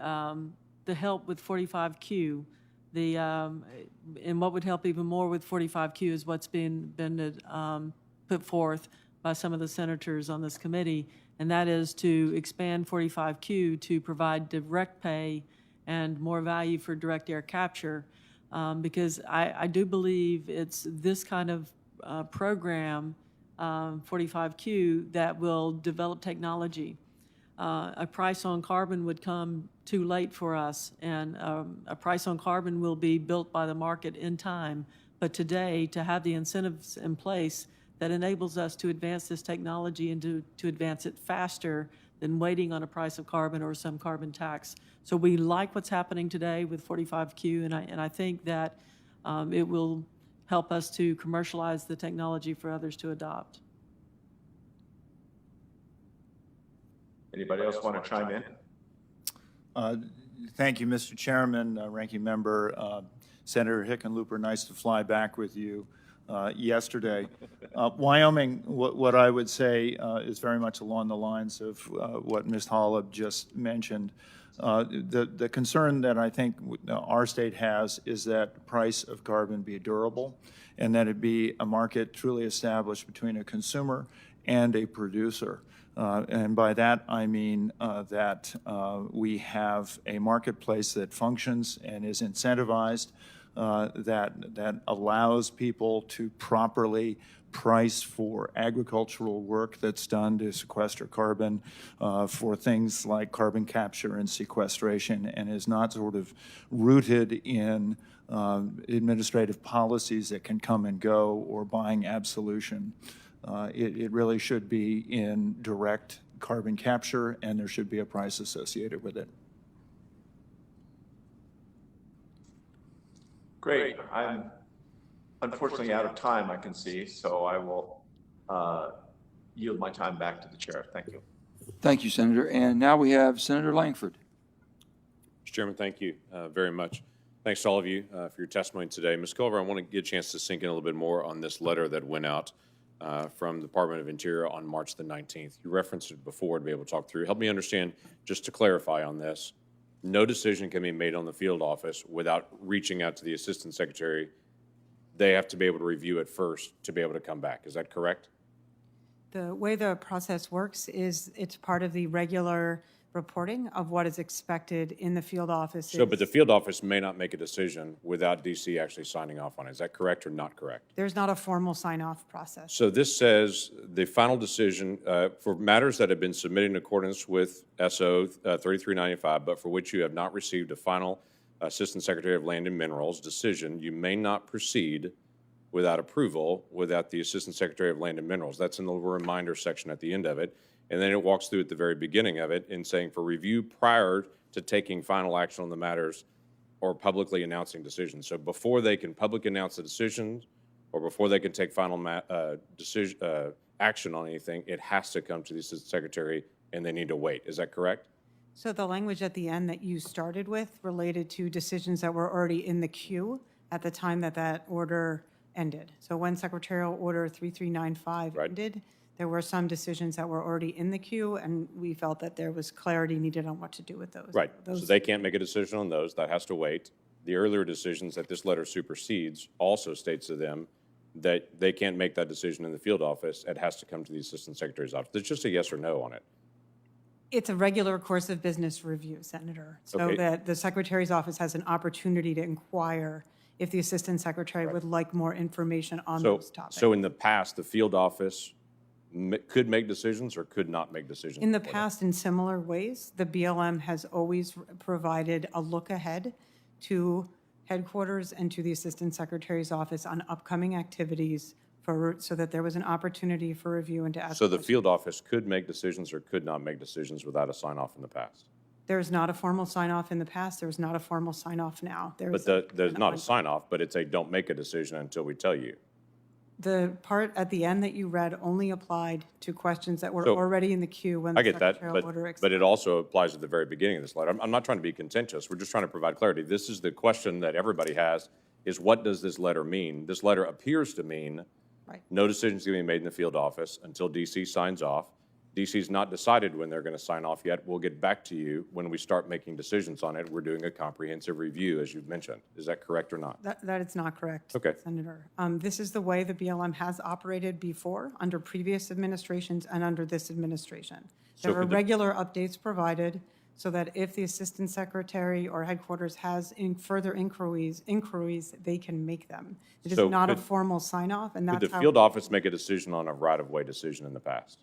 help with 45Q, and what would help even more with 45Q is what's been put forth by some of the senators on this committee, and that is to expand 45Q to provide direct pay and more value for direct air capture, because I do believe it's this kind of program, 45Q, that will develop technology. A price on carbon would come too late for us, and a price on carbon will be built by the market in time. But today, to have the incentives in place that enables us to advance this technology and to advance it faster than waiting on a price of carbon or some carbon tax. So we like what's happening today with 45Q, and I think that it will help us to commercialize the technology for others to adopt. Anybody else want to chime in? Thank you, Mr. Chairman, Ranking Member, Senator Hickenlooper. Nice to fly back with you yesterday. Wyoming, what I would say is very much along the lines of what Ms. Hollub just mentioned. The concern that I think our state has is that the price of carbon be durable and that it be a market truly established between a consumer and a producer. And by that, I mean that we have a marketplace that functions and is incentivized, that allows people to properly price for agricultural work that's done to sequester carbon, for things like carbon capture and sequestration, and is not sort of rooted in administrative policies that can come and go or buying absolution. It really should be in direct carbon capture, and there should be a price associated with it. Great. I'm unfortunately out of time, I can see, so I will yield my time back to the chair. Thank you. Thank you, Senator. And now we have Senator Langford. Mr. Chairman, thank you very much. Thanks to all of you for your testimony today. Ms. Culver, I want to get a chance to sink in a little bit more on this letter that went out from the Department of Interior on March the 19th. You referenced it before to be able to talk through. Help me understand, just to clarify on this, no decision can be made on the field office without reaching out to the Assistant Secretary. They have to be able to review it first to be able to come back. Is that correct? The way the process works is it's part of the regular reporting of what is expected in the field office. So, but the field office may not make a decision without DC actually signing off on it. Is that correct or not correct? There's not a formal sign-off process. So this says the final decision for matters that have been submitted in accordance with SO 3395, but for which you have not received a final Assistant Secretary of Land and Minerals decision, you may not proceed without approval without the Assistant Secretary of Land and Minerals. That's in the reminder section at the end of it. And then it walks through at the very beginning of it in saying for review prior to taking final action on the matters or publicly announcing decisions. So before they can publicly announce the decisions or before they can take final action on anything, it has to come to the Assistant Secretary and they need to wait. Is that correct? So the language at the end that you started with related to decisions that were already in the queue at the time that that order ended. So when Secretarial Order 3395 ended, there were some decisions that were already in the queue, and we felt that there was clarity needed on what to do with those. Right. So they can't make a decision on those. That has to wait. The earlier decisions that this letter supersedes also states to them that they can't make that decision in the field office. It has to come to the Assistant Secretary's office. There's just a yes or no on it. It's a regular course of business review, Senator, so that the Secretary's office has an opportunity to inquire if the Assistant Secretary would like more information on those topics. So in the past, the field office could make decisions or could not make decisions? In the before that? past, in similar ways, the BLM has always provided a look ahead to headquarters and to the Assistant Secretary's office on upcoming activities so that there was an opportunity for review and to ask So the questions. field office could make decisions or could not make decisions without a sign-off in the past? There's not a formal sign-off in the past. There's not a formal sign-off now. But there's not a sign-off, but it's a don't make a decision until we tell you. The part at the end that you read only applied to questions that were So, already in the queue when I the get that, secretarial order but expired. it also applies at the very beginning of this letter. I'm not trying to be contentious. We're just trying to provide clarity. This is the question that everybody has, is what does this letter mean? This letter appears to mean Right. no decisions can be made in the field office until DC signs off. DC's not decided when they're going to sign off yet. We'll get back to you when we start making decisions on it. We're doing a comprehensive review, as you've mentioned. Is that correct or not? That is not correct, Okay. Senator. This is the way the BLM has operated before, under previous administrations and under this administration. So There are could the- regular updates provided so that if the Assistant Secretary or headquarters has further inquiries, they can make them. It is So not a could- formal sign-off, and Did that's the how. field office make a decision on a right-of-way decision in the past?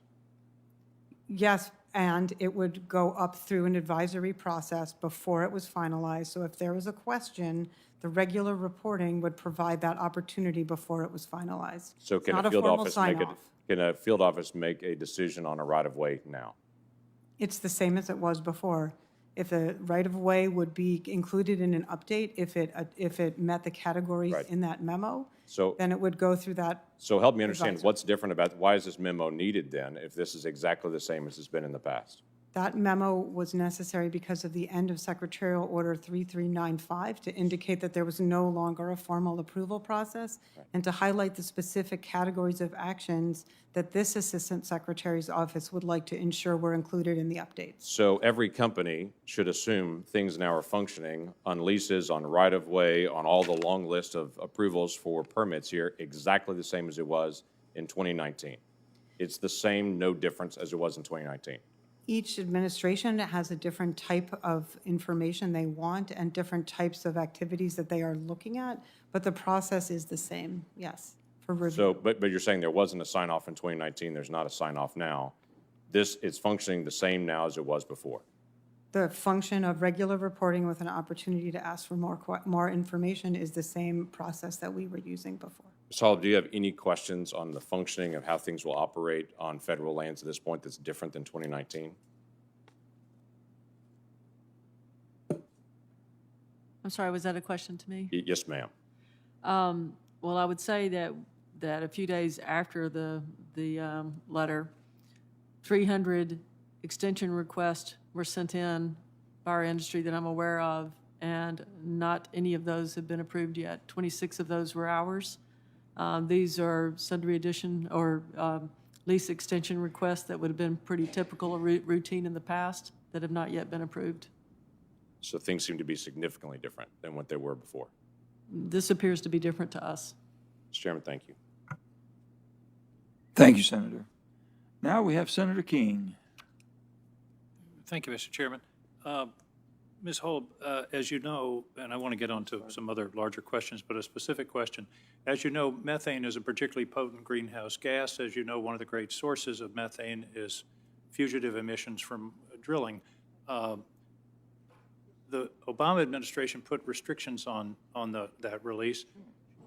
Yes, and it would go up through an advisory process before it was finalized. So if there was a question, the regular reporting would provide that opportunity before it was finalized. So It's can not a field formal office make sign-off. can a field office make a decision on a right-of-way now? It's the same as it was before. If the right-of-way would be included in an update, if it met the categories Right. in that memo, So, then it would go through that. so help me understand advisory. what's different about, why is this memo needed then, if this is exactly the same as it's been in the past? That memo was necessary because of the end of Secretarial Order 3395 to indicate that there was no longer a formal approval process and to highlight the specific categories of actions that this Assistant Secretary's office would like to ensure were included in the updates. So every company should assume things now are functioning on leases, on right-of-way, on all the long list of approvals for permits here, exactly the same as it was in 2019. It's the same, no difference as it was in 2019. Each administration has a different type of information they want and different types of activities that they are looking at, but the process is the same, yes, for review. So, but you're saying there wasn't a sign-off in 2019, there's not a sign-off now. This, it's functioning the same now as it was before. The function of regular reporting with an opportunity to ask for more information is the same process that we were using before. Ms. Hollub, do you have any questions on the functioning of how things will operate on federal lands at this point that's different than 2019? I'm sorry, was that a question to me? Yes, ma'am. Well, I would say that a few days after the letter, 300 extension requests were sent in by our industry that I'm aware of, and not any of those have been approved yet. 26 of those were ours. These are sundry addition or lease extension requests that would have been pretty typical or routine in the past that have not yet been approved. So things seem to be significantly different than what they were before. This appears to be different to us. Mr. Chairman, thank you. Thank you, Senator. Now we have Senator King. Thank you, Mr. Chairman. Ms. Hollub, as you know, and I want to get on to some other larger questions, but a specific question. As you know, methane is a particularly potent greenhouse gas. As you know, one of the great sources of methane is fugitive emissions from drilling. The Obama administration put restrictions on that release.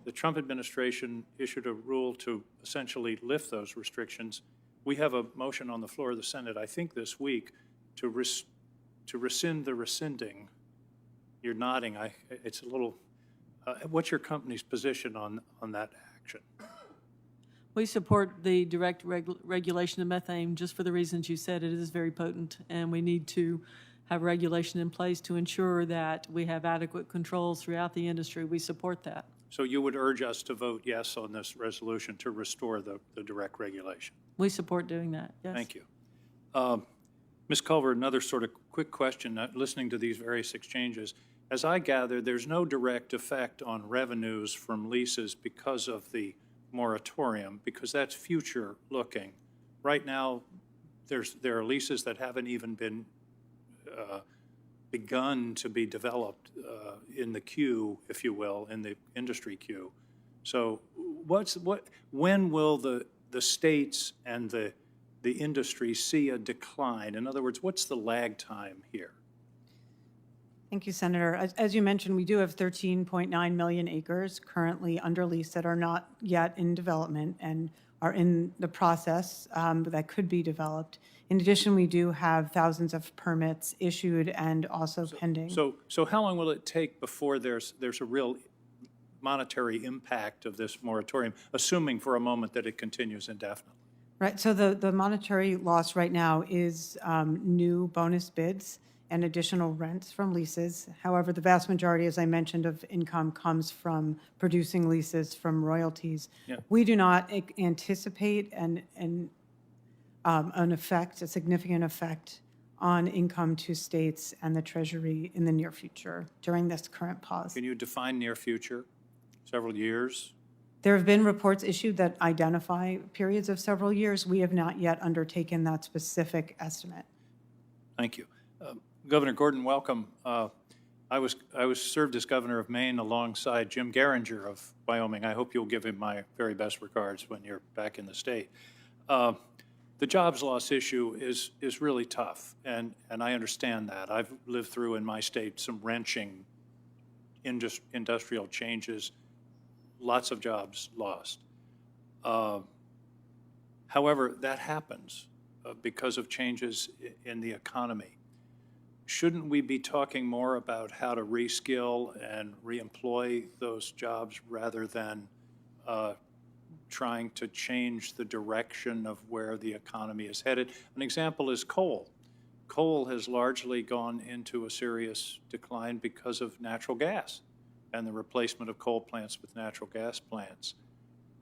The Trump administration issued a rule to essentially lift those restrictions. We have a motion on the floor of the Senate, I think this week, to rescind the rescinding. You're nodding. It's a little. What's your company's position on that action? We support the direct regulation of methane just for the reasons you said. It is very potent, and we need to have regulation in place to ensure that we have adequate controls throughout the industry. We support that. So you would urge us to vote yes on this resolution to restore the direct regulation? We support doing that, yes. Thank you. Ms. Culver, another sort of quick question, listening to these various exchanges. As I gather, there's no direct effect on revenues from leases because of the moratorium, because that's future looking. Right now, there are leases that haven't even been begun to be developed in the queue, if you will, in the industry queue. So when will the the states and the industry see a decline? In other words, what's the lag time here? Thank you, Senator. As you mentioned, we do have 13.9 million acres currently under lease that are not yet in development and are in the process that could be developed. In addition, we do have thousands of permits issued and also pending. So how long will it take before there's a real monetary impact of this moratorium, assuming for a moment that it continues indefinitely? Right, so the monetary loss right now is new bonus bids and additional rents from leases. However, the vast majority, as I mentioned, of income comes from producing leases from royalties. Yeah. We do not anticipate an effect, a significant effect on income to states and the Treasury in the near future during this current pause. Can you define near future? Several years? There have been reports issued that identify periods of several years. We have not yet undertaken that specific estimate. Thank you. Governor Gordon, welcome. I was served as governor of Maine alongside Jim Geringer of Wyoming. I hope you'll give him my very best regards when you're back in the state. The jobs loss issue is really tough, and I understand that. I've lived through in my state some wrenching industrial changes, lots of jobs lost. However, that happens because of changes in the economy. Shouldn't we be talking more about how to reskill and reemploy those jobs rather than trying to change the direction of where the economy is headed? An example is coal. Coal has largely gone into a serious decline because of natural gas and the replacement of coal plants with natural gas plants.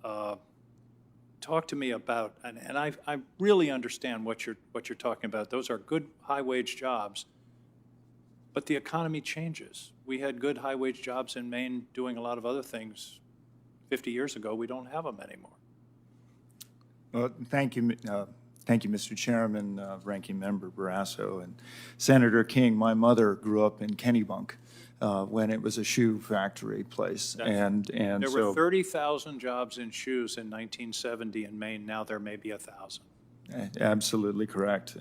Talk to me about, and I really understand what you're talking about. Those are good high-wage jobs. But the economy changes. We had good high-wage jobs in Maine doing a lot of other things 50 years ago. We don't have them anymore. Well, thank you, Mr. Chairman, Ranking Member Barrasso, and Senator King. My mother grew up in Kennebunk when it was a shoe factory place, and there so were 30,000 jobs in shoes in 1970 in Maine. Now there may be 1,000. Absolutely correct.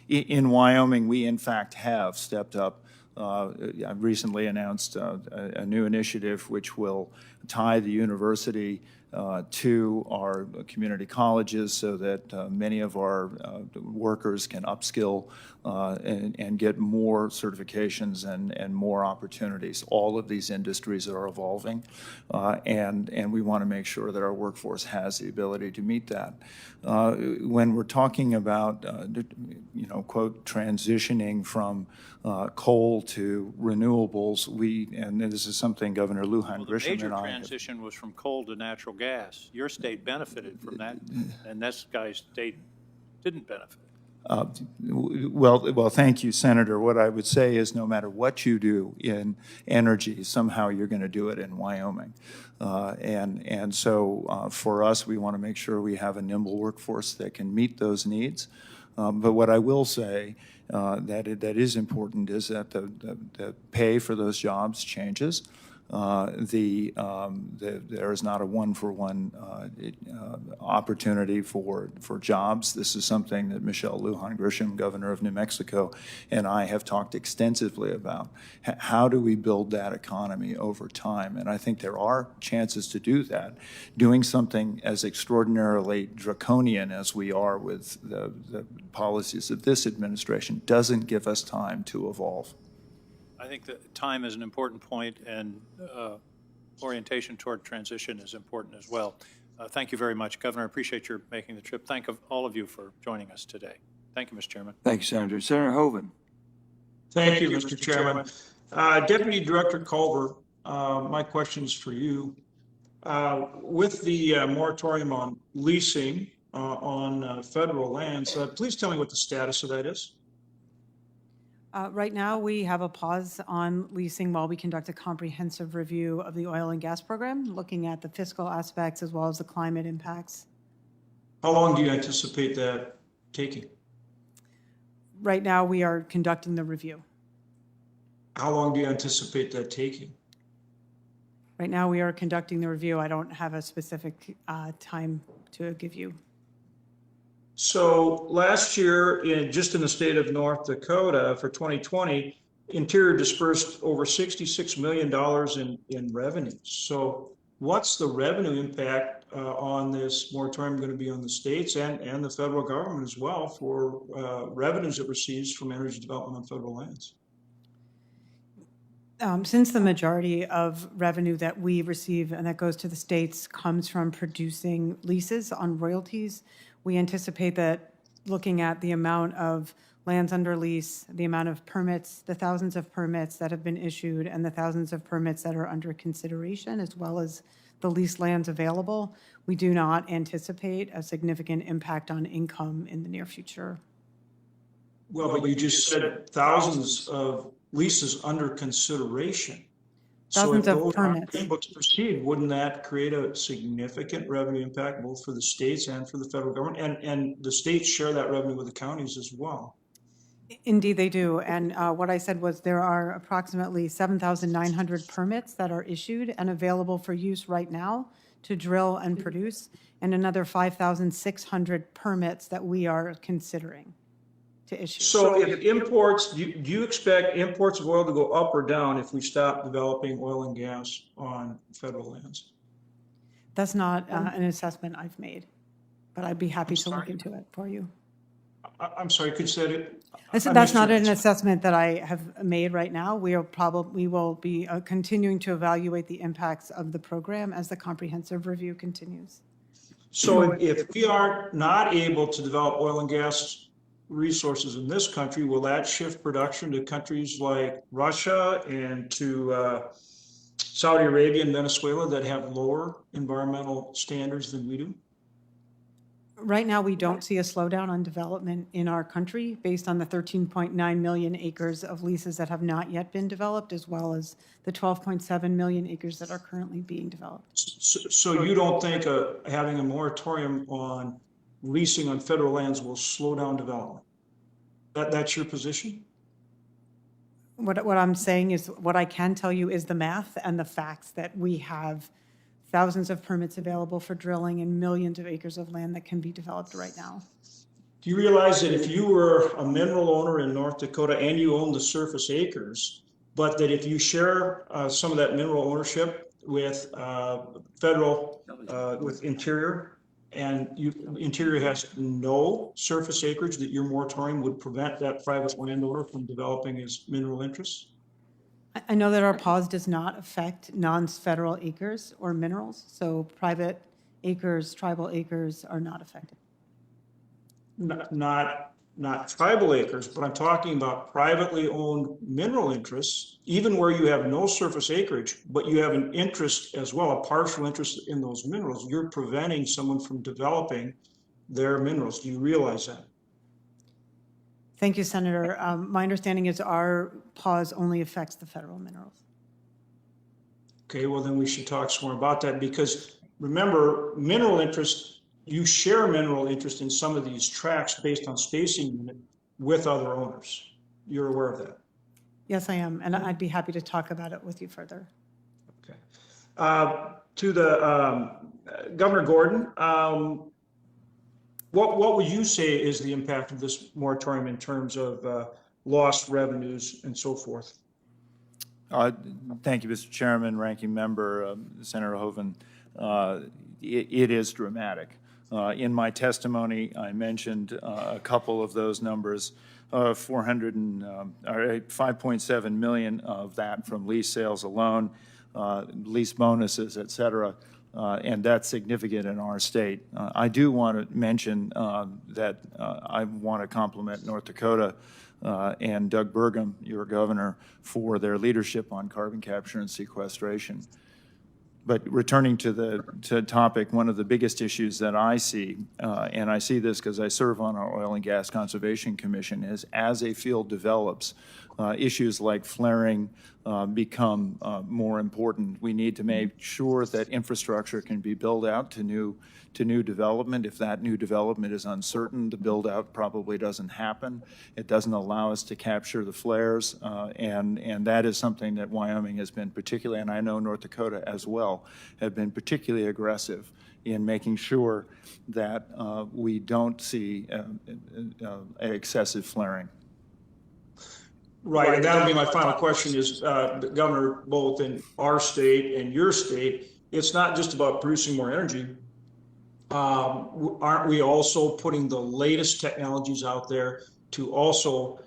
In Wyoming, we in fact have stepped up. I recently announced a new initiative which will tie the university to our community colleges so that many of our workers can upskill and get more certifications and more opportunities. All of these industries are evolving, and we want to make sure that our workforce has the ability to meet that. When we're talking about, quote, transitioning from coal to renewables, and this is something Governor Lujan Grisham and I... The major transition was from coal to natural gas. Your state benefited from that, and this guy's state didn't benefit. Well, thank you, Senator. What I would say is no matter what you do in energy, somehow you're going to do it in Wyoming. And so for us, we want to make sure we have a nimble workforce that can meet those needs. But what I will say that is important is that the pay for those jobs changes. There is not a one-for-one opportunity for jobs. This is something that Michelle Lujan Grisham, governor of New Mexico, and I have talked extensively about. How do we build that economy over time? And I think there are chances to do that. Doing something as extraordinarily draconian as we are with the policies of this administration doesn't give us time to evolve. I think that time is an important point, and orientation toward transition is important as well. Thank you very much, Governor. I appreciate your making the trip. Thank all of you for joining us today. Thank you, Mr. Chairman. Thank you, Senator. Senator Hoven. Thank you, Mr. Chairman. Deputy Director Culver, my question is for you. With the moratorium on leasing on federal lands, please tell me what the status of that is. Right now, we have a pause on leasing while we conduct a comprehensive review of the oil and gas program, looking at the fiscal aspects as well as the climate impacts. How long do you anticipate that taking? Right now, we are conducting the review. How long do you anticipate that taking? Right now, we are conducting the review. I don't have a specific time to give you. So last year, just in the state of North Dakota for 2020, Interior dispersed over $66 million in revenues. So what's the revenue impact on this moratorium going to be on the states and the federal government as well for revenues it receives from energy development on federal lands? Since the majority of revenue that we receive and that goes to the states comes from producing leases on royalties, we anticipate that looking at the amount of lands under lease, the amount of permits, the thousands of permits that have been issued, and the thousands of permits that are under consideration, as well as the leased lands available, we do not anticipate a significant impact on income in the near future. Well, but you just said thousands of leases under consideration. Thousands So if of those permits. aren't able to proceed, wouldn't that create a significant revenue impact both for the states and for the federal government? And the states share that revenue with the counties as well. Indeed, they do. And what I said was there are approximately 7,900 permits that are issued and available for use right now to drill and produce, and another 5,600 permits that we are considering to issue. So if imports, do you expect imports of oil to go up or down if we stop developing oil and gas on federal lands? That's not an assessment I've made, but I'd be happy to look into it for you. I'm sorry, could you say it? That's not an assessment that I have made right now. We will be continuing to evaluate the impacts of the program as the comprehensive review continues. So if we are not able to develop oil and gas resources in this country, will that shift production to countries like Russia and to Saudi Arabia and Venezuela that have lower environmental standards than we do? Right now, we don't see a slowdown on development in our country based on the 13.9 million acres of leases that have not yet been developed, as well as the 12.7 million acres that are currently being developed. So you don't think having a moratorium on leasing on federal lands will slow down development? That's your position? What I'm saying is, what I can tell you is the math and the facts that we have thousands of permits available for drilling and millions of acres of land that can be developed right now. Do you realize that if you were a mineral owner in North Dakota and you own the surface acres, but that if you share some of that mineral ownership with federal, with Interior, and Interior has no surface acreage, that your moratorium would prevent that private landowner from developing his mineral interests? I know that our pause does not affect non-federal acres or minerals, so private acres, tribal acres are not affected. Not tribal acres, but I'm talking about privately owned mineral interests, even where you have no surface acreage, but you have an interest as well, a partial interest in those minerals. You're preventing someone from developing their minerals. Do you realize that? Thank you, Senator. My understanding is our pause only affects the federal minerals. Okay, well then we should talk some more about that, because remember, mineral interest, you share mineral interest in some of these tracts based on spacing unit with other owners. You're aware of that? Yes, I am, and I'd be happy to talk about it with you further. Okay. To the Governor Gordon, what would you say is the impact of this moratorium in terms of lost revenues and so forth? Thank you, Mr. Chairman, Ranking Member, Senator Hoeven. It is dramatic. In my testimony, I mentioned a couple of those numbers, 5.7 million of that from lease sales alone, lease bonuses, et cetera, and that's significant in our state. I do want to mention that I want to compliment North Dakota and Doug Burgum, your governor, for their leadership on carbon capture and sequestration. But returning to the topic, one of the biggest issues that I see, and I see this because I serve on our Oil and Gas Conservation Commission, is as a field develops, issues like flaring become more important. We need to make sure that infrastructure can be built out to new development. If that new development is uncertain, the build-out probably doesn't happen. It doesn't allow us to capture the flares, and that is something that Wyoming has been particularly, and I know North Dakota as well, have been particularly aggressive in making sure that we don't see excessive flaring. Right, and that'll be my final question is, Governor, both in our state and your state, it's not just about producing more energy. Aren't we also putting the latest technologies out there to also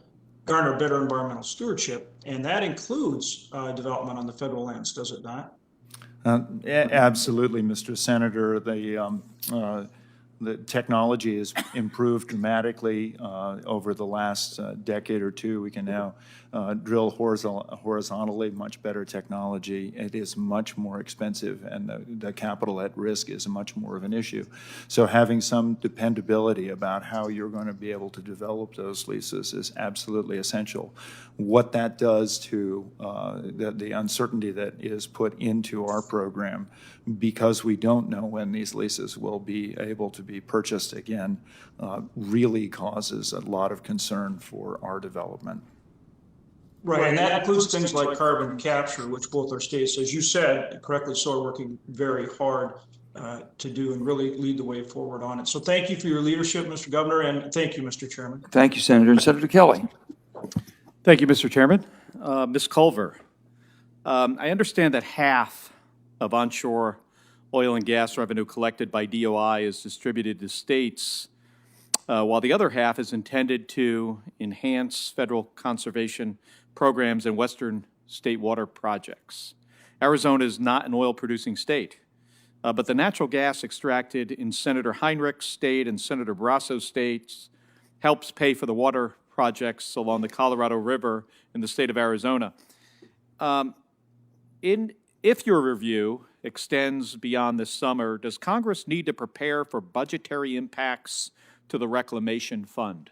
garner better environmental stewardship? And that includes development on the federal lands, does it not? Absolutely, Mr. Senator. The technology has improved dramatically over the last decade or two. We can now drill horizontally, much better technology. It is much more expensive, and the capital at risk is much more of an issue. So having some dependability about how you're going to be able to develop those leases is absolutely essential. What that does to the uncertainty that is put into our program, because we don't know when these leases will be able to be purchased again, really causes a lot of concern for our development. Right, and that includes things like carbon capture, which both our states, as you said, correctly so, are working very hard to do and really lead the way forward on it. So thank you for your leadership, Mr. Governor, and thank you, Mr. Chairman. Thank you, Senator. And Senator Kelly. Thank you, Mr. Chairman. Ms. Culver, I understand that half of onshore oil and gas revenue collected by DOI is distributed to states, while the other half is intended to enhance federal conservation programs and western state water projects. Arizona is not an oil-producing state, but the natural gas extracted in Senator Heinrich's state and Senator Barrasso's states helps pay for the water projects along the Colorado River in the state of Arizona. If your review extends beyond this summer, does Congress need to prepare for budgetary impacts to the Reclamation Fund?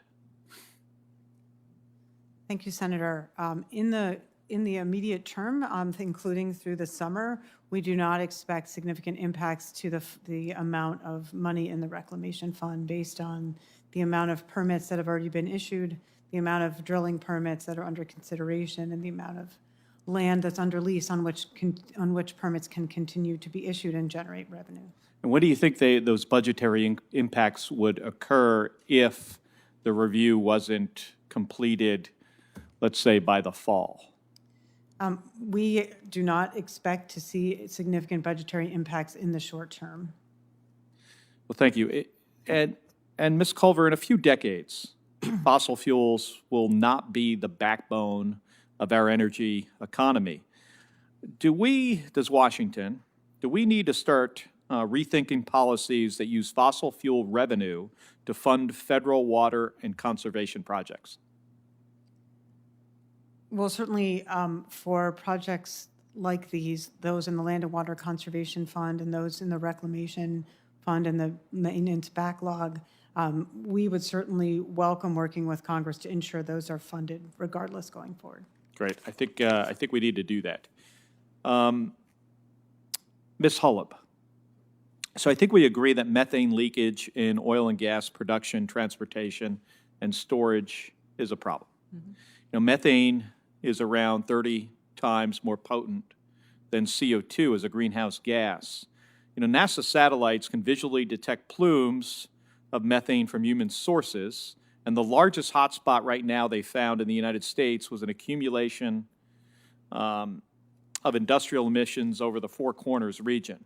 Thank you, Senator. In the immediate term, including through the summer, we do not expect significant impacts to the amount of money in the Reclamation Fund based on the amount of permits that have already been issued, the amount of drilling permits that are under consideration, and the amount of land that's under lease on which permits can continue to be issued and generate revenue. And when do you think those budgetary impacts would occur if the review wasn't completed, let's say, by the fall? We do not expect to see significant budgetary impacts in the short term. Well, thank you. And Ms. Culver, in a few decades, fossil fuels will not be the backbone of our energy economy. Does Washington, do we need to start rethinking policies that use fossil fuel revenue to fund federal water and conservation projects? Well, certainly for projects like these, those in the Land and Water Conservation Fund and those in the Reclamation Fund and the maintenance backlog, we would certainly welcome working with Congress to ensure those are funded regardless going forward. Great. I think we need to do that. Ms. Hollub, so I think we agree that methane leakage in oil and gas production, transportation, and storage is a problem. Mm-hmm. You know, methane is around 30 times more potent than CO2 as a greenhouse gas. You know, NASA satellites can visually detect plumes of methane from human sources, and the largest hotspot right now they found in the United States was an accumulation of industrial emissions over the Four Corners region.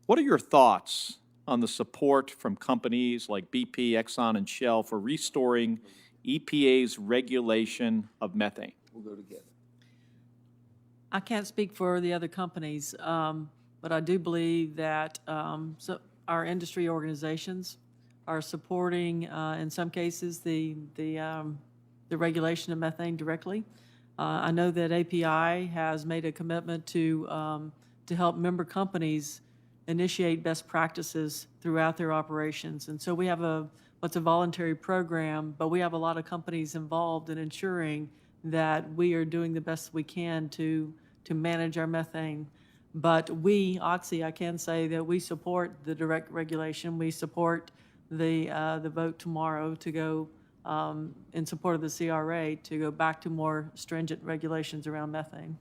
What are your thoughts on the support from companies like BP, Exxon, and Shell for restoring EPA's regulation of methane? We'll go together. I can't speak for the other companies, but I do believe that our industry organizations are supporting, in some cases, the regulation of methane directly. I know that API has made a commitment to help member companies initiate best practices throughout their operations, and so we have what's a voluntary program, but we have a lot of companies involved in ensuring that we are doing the best we can to manage our methane. But we, Oxy, I can say that we support the direct regulation. We support the vote tomorrow to go in support of the CRA to go back to more stringent regulations around methane.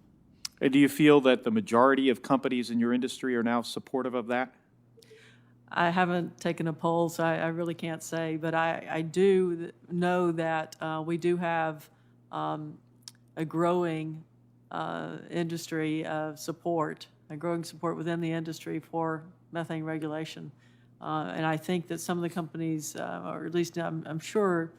And do you feel that the majority of companies in your industry are now supportive of that? I haven't taken a poll, so I really can't say, but I do know that we do have a growing industry support, a growing support within the industry for methane regulation. And I think that some of the companies, or at least I'm sure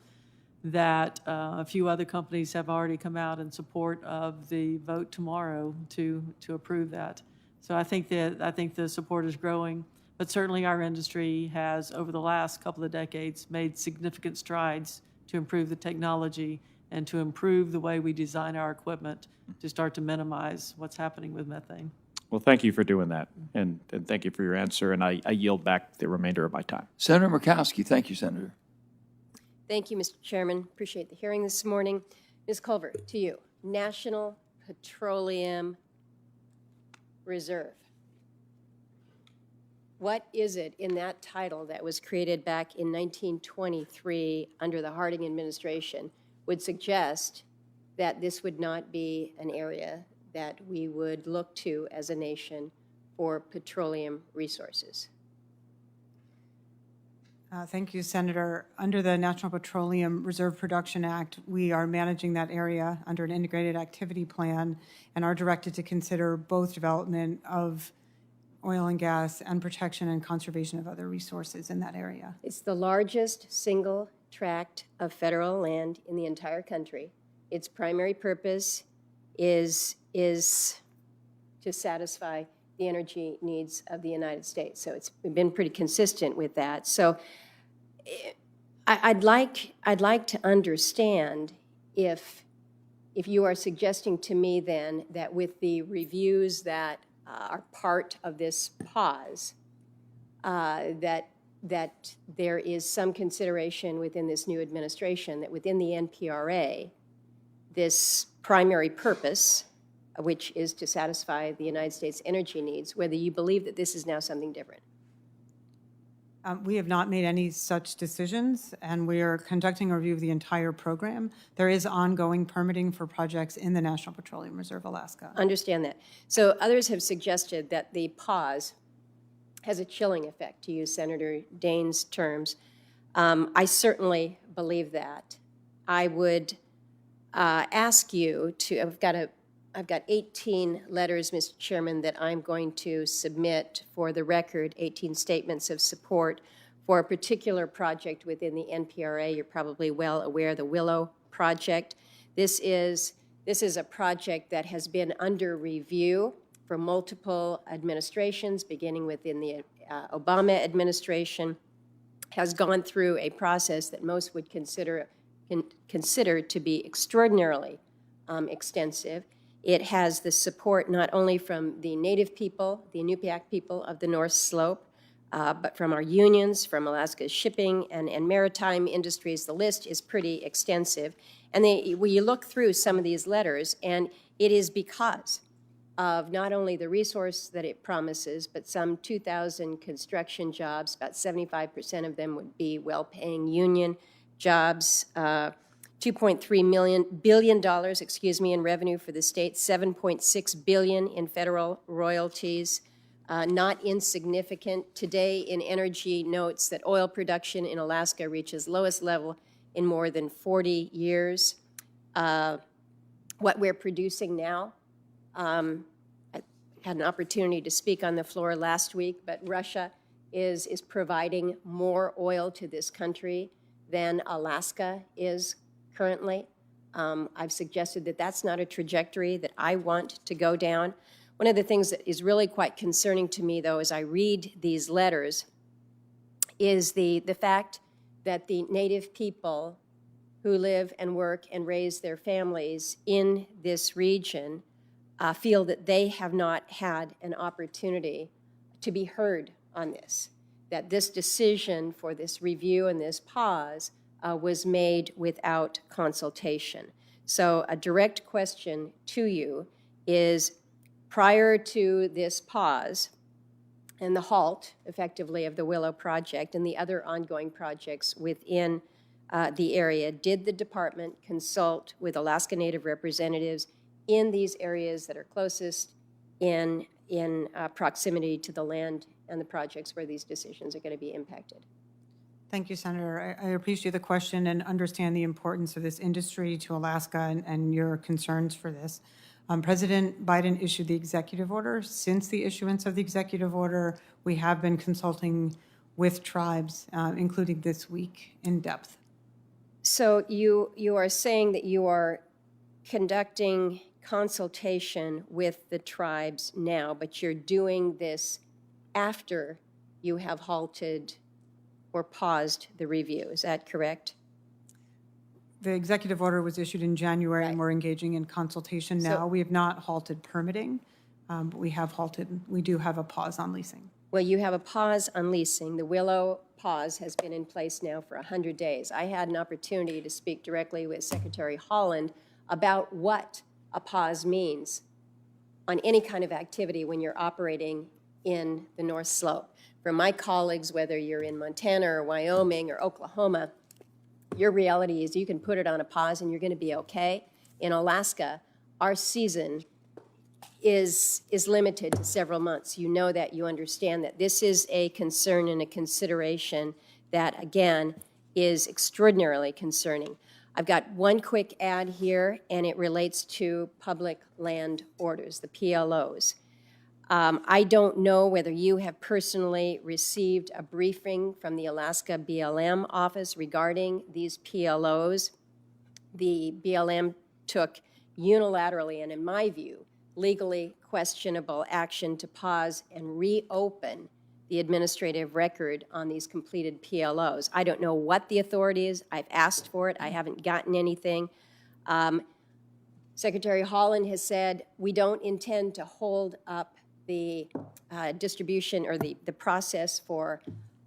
that a few other companies have already come out in support of the vote tomorrow to approve that. So I think the support is growing, but certainly our industry has, over the last couple of decades, made significant strides to improve the technology and to improve the way we design our equipment to start to minimize what's happening with methane. Well, thank you for doing that, and thank you for your answer, and I yield back the remainder of my time. Senator Murkowski. Thank you, Senator. Thank you, Mr. Chairman. Appreciate the hearing this morning. Ms. Culver, to you. National Petroleum Reserve. What is it in that title that was created back in 1923 under the Harding administration would suggest that this would not be an area that we would look to as a nation for petroleum resources? Thank you, Senator. Under the National Petroleum Reserve Production Act, we are managing that area under an integrated activity plan and are directed to consider both development of oil and gas and protection and conservation of other resources in that area. It's the largest single tract of federal land in the entire country. Its primary purpose is to satisfy the energy needs of the United States. So it's been pretty consistent with that. So I'd like to understand if you are suggesting to me then that with the reviews that are part of this pause, that there is some consideration within this new administration that within the NPRA, this primary purpose, which is to satisfy the United States energy needs, whether you believe that this is now something different. We have not made any such decisions, and we are conducting a review of the entire program. There is ongoing permitting for projects in the National Petroleum Reserve, Alaska. Understand that. So others have suggested that the pause has a chilling effect, to use Senator Daines' terms. I certainly believe that. I would ask you to, I've got 18 letters, Mr. Chairman, that I'm going to submit for the record, 18 statements of support for a particular project within the NPRA. You're probably well aware, the Willow Project. This is a project that has been under review for multiple administrations, beginning within the Obama administration, has gone through a process that most would consider to be extraordinarily extensive. It has the support not only from the Native people, the Inupiaq people of the North Slope, but from our unions, from Alaska's shipping and maritime industries. The list is pretty extensive. And when you look through some of these letters, and it is because of not only the resource that it promises, but some 2,000 construction jobs, about 75% of them would be well-paying union jobs, $2.3 billion in revenue for the state, $7.6 billion in federal royalties, not insignificant. Today in Energy notes that oil production in Alaska reaches lowest level in more than 40 years. What we're producing now, I had an opportunity to speak on the floor last week, but Russia is providing more oil to this country than Alaska is currently. I've suggested that that's not a trajectory that I want to go down. One of the things that is really quite concerning to me, though, as I read these letters, is the fact that the Native people who live and work and raise their families in this region feel that they have not had an opportunity to be heard on this, that this decision for this review and this pause was made without consultation. So a direct question to you is, prior to this pause and the halt, effectively, of the Willow project and the other ongoing projects within the area, did the department consult with Alaska Native representatives in these areas that are closest in proximity to the land and the projects where these decisions are going to be impacted? Thank you, Senator. I appreciate the question and understand the importance of this industry to Alaska and your concerns for this. President Biden issued the executive order. Since the issuance of the executive order, we have been consulting with tribes, including this week, in depth. So you are saying that you are conducting consultation with the tribes now, but you're doing this after you have halted or paused the review. Is that correct? The executive order was issued in January, and we're engaging in consultation now. We have not halted permitting, but we do have a pause on leasing. Well, you have a pause on leasing. The Willow pause has been in place now for 100 days. I had an opportunity to speak directly with Secretary Hollub about what a pause means on any kind of activity when you're operating in the North Slope. For my colleagues, whether you're in Montana or Wyoming or Oklahoma, your reality is you can put it on a pause and you're going to be okay. In Alaska, our season is limited to several months. You know that, you understand that. This is a concern and a consideration that, again, is extraordinarily concerning. I've got one quick add here, and it relates to public land orders, the PLOs. I don't know whether you have personally received a briefing from the Alaska BLM office regarding these PLOs. The BLM took unilaterally, and in my view, legally questionable action to pause and reopen the administrative record on these completed PLOs. I don't know what the authority is. I've asked for it. I haven't gotten anything. Secretary Hollub has said we don't intend to hold up the distribution or the process for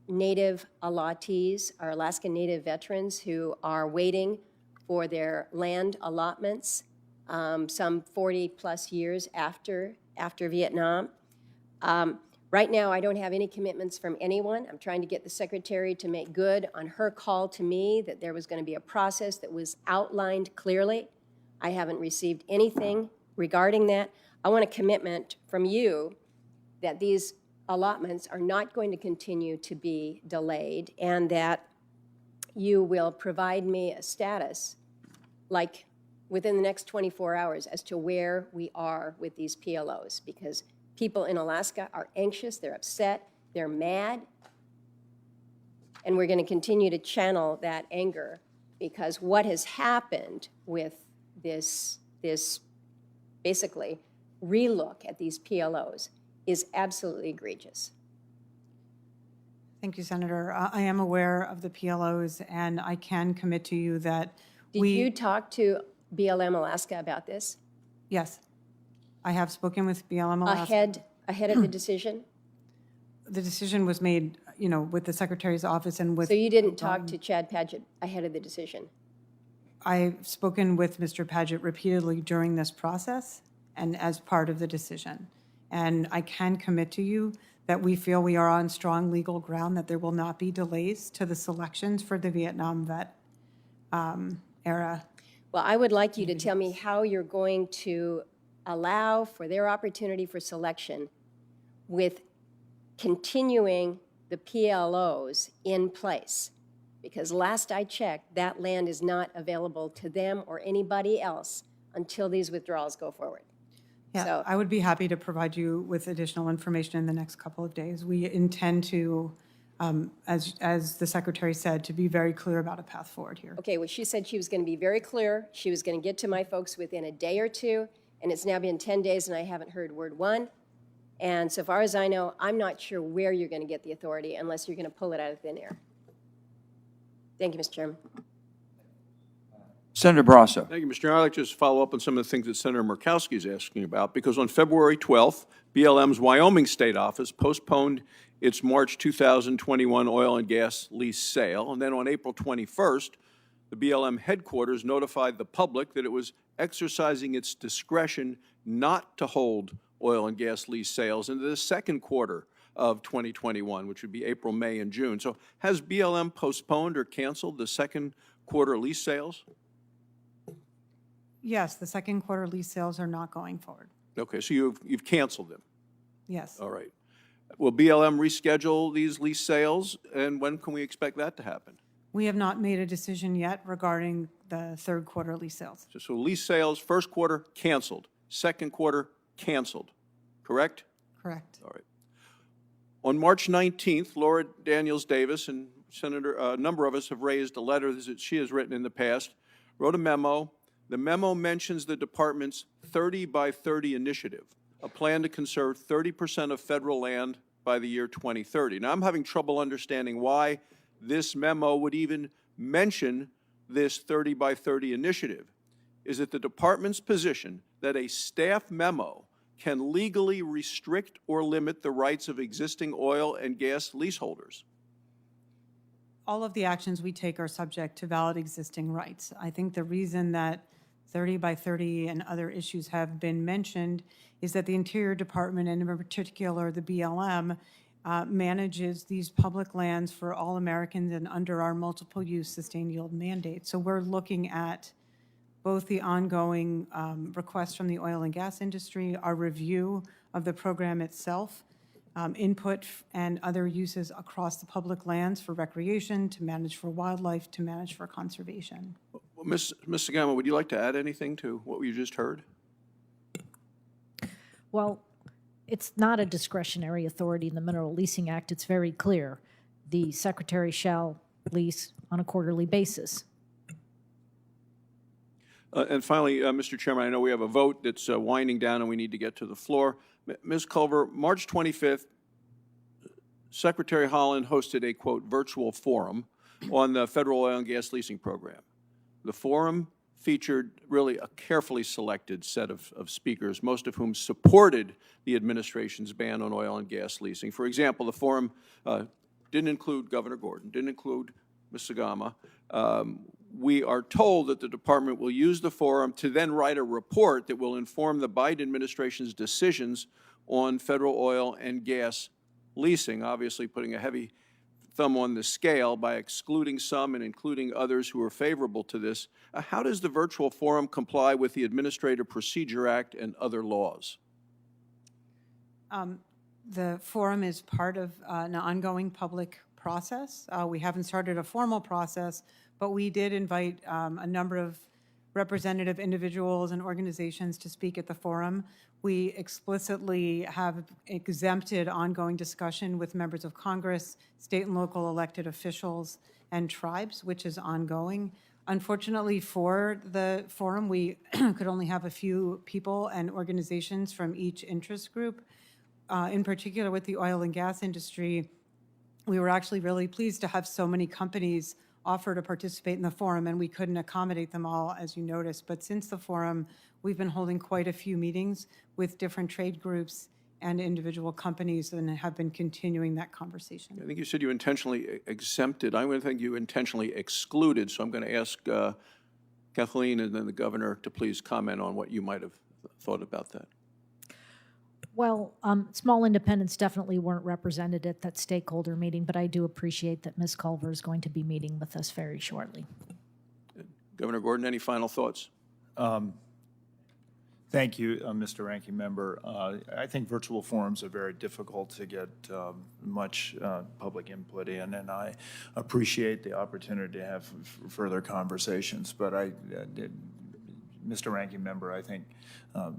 Native allottees, our Alaska Native veterans who are waiting for their land allotments some 40-plus years after Vietnam. Right now, I don't have any commitments from anyone. I'm trying to get the Secretary to make good on her call to me that there was going to be a process that was outlined clearly. I haven't received anything regarding that. I want a commitment from you that these allotments are not going to continue to be delayed and that you will provide me a status, like within the next 24 hours, as to where we are with these PLOs, because people in Alaska are anxious, they're upset, they're mad, and we're going to continue to channel that anger because what has happened with this basically relook at these PLOs is absolutely egregious. Thank you, Senator. I am aware of the PLOs, and I can commit to you that Did you talk to BLM Alaska about this? Yes. I have spoken with BLM Alaska. Ahead of the decision? The decision was made, with the Secretary's office and with... So you didn't talk to Chad Padgett ahead of the decision? I've spoken with Mr. Padgett repeatedly during this process and as part of the decision. And I can commit to you that we feel we are on strong legal ground, that there will not be delays to the selections for the Vietnam vet era. Well, I would like you to tell me how you're going to allow for their opportunity for selection with continuing the PLOs in place. Because last I checked, that land is not available to them or anybody else until these withdrawals go forward. Yeah, So, I would be happy to provide you with additional information in the next couple of days. We intend to, as the Secretary said, to be very clear about a path forward here. okay, well, she said she was going to be very clear. She was going to get to my folks within a day or two, and it's now been 10 days and I haven't heard word one. And so far as I know, I'm not sure where you're going to get the authority unless you're going to pull it out of thin air. Thank you, Mr. Chairman. Senator Barrasso. Thank you, Mr. Chairman. I'd like to just follow up on some of the things that Senator Murkowski is asking about, because on February 12th, BLM's Wyoming State Office postponed its March 2021 oil and gas lease sale, and then on April 21st, the BLM headquarters notified the public that it was exercising its discretion not to hold oil and gas lease sales into the second quarter of 2021, which would be April, May, and June. So has BLM postponed or canceled the second quarter lease sales? Yes, the second quarter lease sales are not going forward. Okay, so you've canceled them. Yes. All right. Will BLM reschedule these lease sales, and when can we expect that to happen? We have not made a decision yet regarding the third quarter lease sales. So lease sales, first quarter, canceled. Second quarter, canceled. Correct? Correct. All right. On March 19th, Laura Daniels Davis and a number of us have raised a letter that she has written in the past, wrote a memo. The memo mentions the department's 30 by 30 initiative, a plan to conserve 30% of federal land by the year 2030. Now, I'm having trouble understanding why this memo would even mention this 30 by 30 initiative. Is it the department's position that a staff memo can legally restrict or limit the rights of existing oil and gas leaseholders? All of the actions we take are subject to valid existing rights. I think the reason that 30 by 30 and other issues have been mentioned is that the Interior Department, and in particular the BLM, manages these public lands for all Americans and under our multiple use sustained yield mandate. So we're looking at both the ongoing requests from the oil and gas industry, our review of the program itself, input and other uses across the public lands for recreation, to manage for wildlife, to manage for conservation. Well, Ms. Sagama, would you like to add anything to what you just heard? Well, it's not a discretionary authority in the Mineral Leasing Act. It's very clear. The Secretary shall lease on a quarterly basis. And finally, Mr. Chairman, I know we have a vote that's winding down and we need to get to the floor. Ms. Culver, March 25th, Secretary Holland hosted a, quote, virtual forum on the federal oil and gas leasing program. The forum featured really a carefully selected set of speakers, most of whom supported the administration's ban on oil and gas leasing. For example, the forum didn't include Governor Gordon, didn't include Ms. Sagama. We are told that the department will use the forum to then write a report that will inform the Biden administration's decisions on federal oil and gas leasing, obviously putting a heavy thumb on the scale by excluding some and including others who are favorable to this. How does the virtual forum comply with the Administrative Procedure Act and other laws? The forum is part of an ongoing public process. We haven't started a formal process, but we did invite a number of representative individuals and organizations to speak at the forum. We explicitly have exempted ongoing discussion with members of Congress, state and local elected officials, and tribes, which is ongoing. Unfortunately for the forum, we could only have a few people and organizations from each interest group. In particular with the oil and gas industry, we were actually really pleased to have so many companies offer to participate in the forum, and we couldn't accommodate them all, as you noticed. But since the forum, we've been holding quite a few meetings with different trade groups and individual companies and have been continuing that conversation. I think you said you intentionally exempted. I'm going to think you intentionally excluded, so I'm going to ask Kathleen and then the governor to please comment on what you might have thought about that. Well, small independents definitely weren't represented at that stakeholder meeting, but I do appreciate that Ms. Culver is going to be meeting with us very shortly. Governor Gordon, any final thoughts? Thank you, Mr. Ranking Member. I think virtual forums are very difficult to get much public input in, and I appreciate the opportunity to have further conversations. But Mr. Ranking Member, I think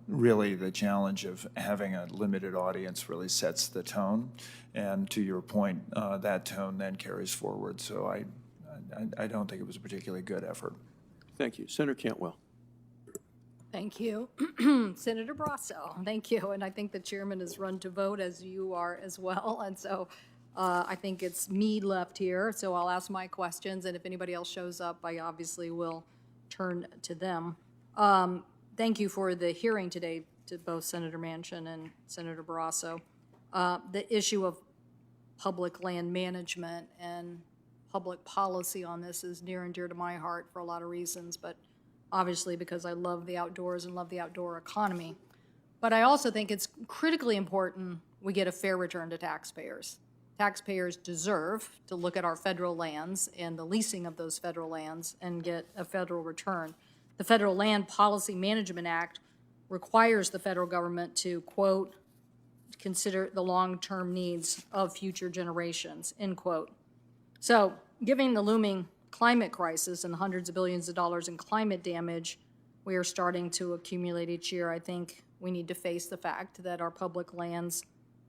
really the challenge of having a limited audience really sets the tone, and to your point, that tone then carries forward. So I don't think it was a particularly good effort. Thank you. Senator Cantwell. Thank you. Senator Brasso, thank you. And I think the chairman is run to vote, as you are as well. And so I think it's me left here. So I'll ask my questions, and if anybody else shows up, I obviously will turn to them. Thank you for the hearing today to both Senator Manchin and Senator Barrasso. The issue of public land management and public policy on this is near and dear to my heart for a lot of reasons, but obviously because I love the outdoors and love the outdoor economy. But I also think it's critically important we get a fair return to taxpayers. Taxpayers deserve to look at our federal lands and the leasing of those federal lands and get a federal return. The Federal Land Policy Management Act requires the federal government to, quote, consider the long-term needs of future generations, end quote. So, given the looming climate crisis and the hundreds of billions of dollars in climate damage we are starting to accumulate each year, I think we need to face the fact that our public lands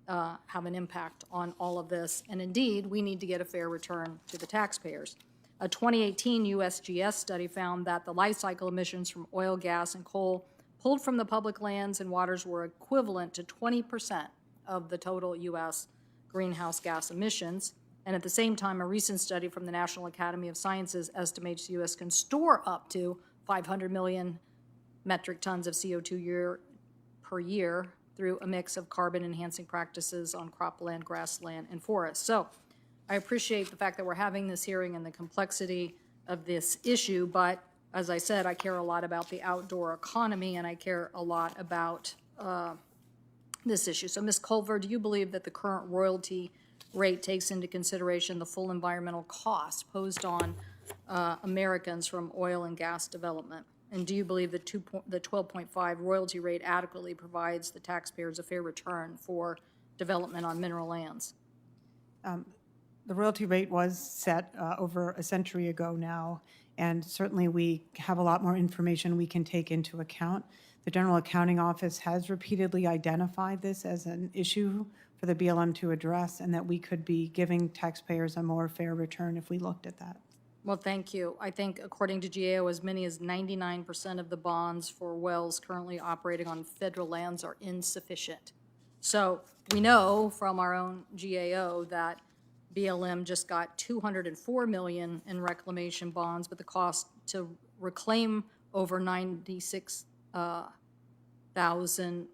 have an impact on all of this. And indeed, we need to get a fair return to the taxpayers. A 2018 USGS study found that the life cycle emissions from oil, gas, and coal pulled from the public lands and waters were equivalent to 20% of the total U.S. greenhouse gas emissions. And at the same time, a recent study from the National Academy of Sciences estimates the U.S. can store up to 500 million metric tons of CO2 per year through a mix of carbon-enhancing practices on cropland, grassland, and forests. So I appreciate the fact that we're having this hearing and the complexity of this issue, but as I said, I care a lot about the outdoor economy, and I care a lot about this issue. So, Ms. Culver, do you believe that the current royalty rate takes into consideration the full environmental cost posed on Americans from oil and gas development? And do you believe the 12.5 royalty rate adequately provides the taxpayers a fair return for development on mineral lands? The royalty rate was set over a century ago now, and certainly we have a lot more information we can take into account. The General Accounting Office has repeatedly identified this as an issue for the BLM to address, and that we could be giving taxpayers a more fair return if we looked at that. Well, thank you. I think according to GAO, as many as 99% of the bonds for wells currently operating on federal lands are insufficient. So we know from our own GAO that BLM just got $204 million in reclamation bonds, but the cost to reclaim over 96,000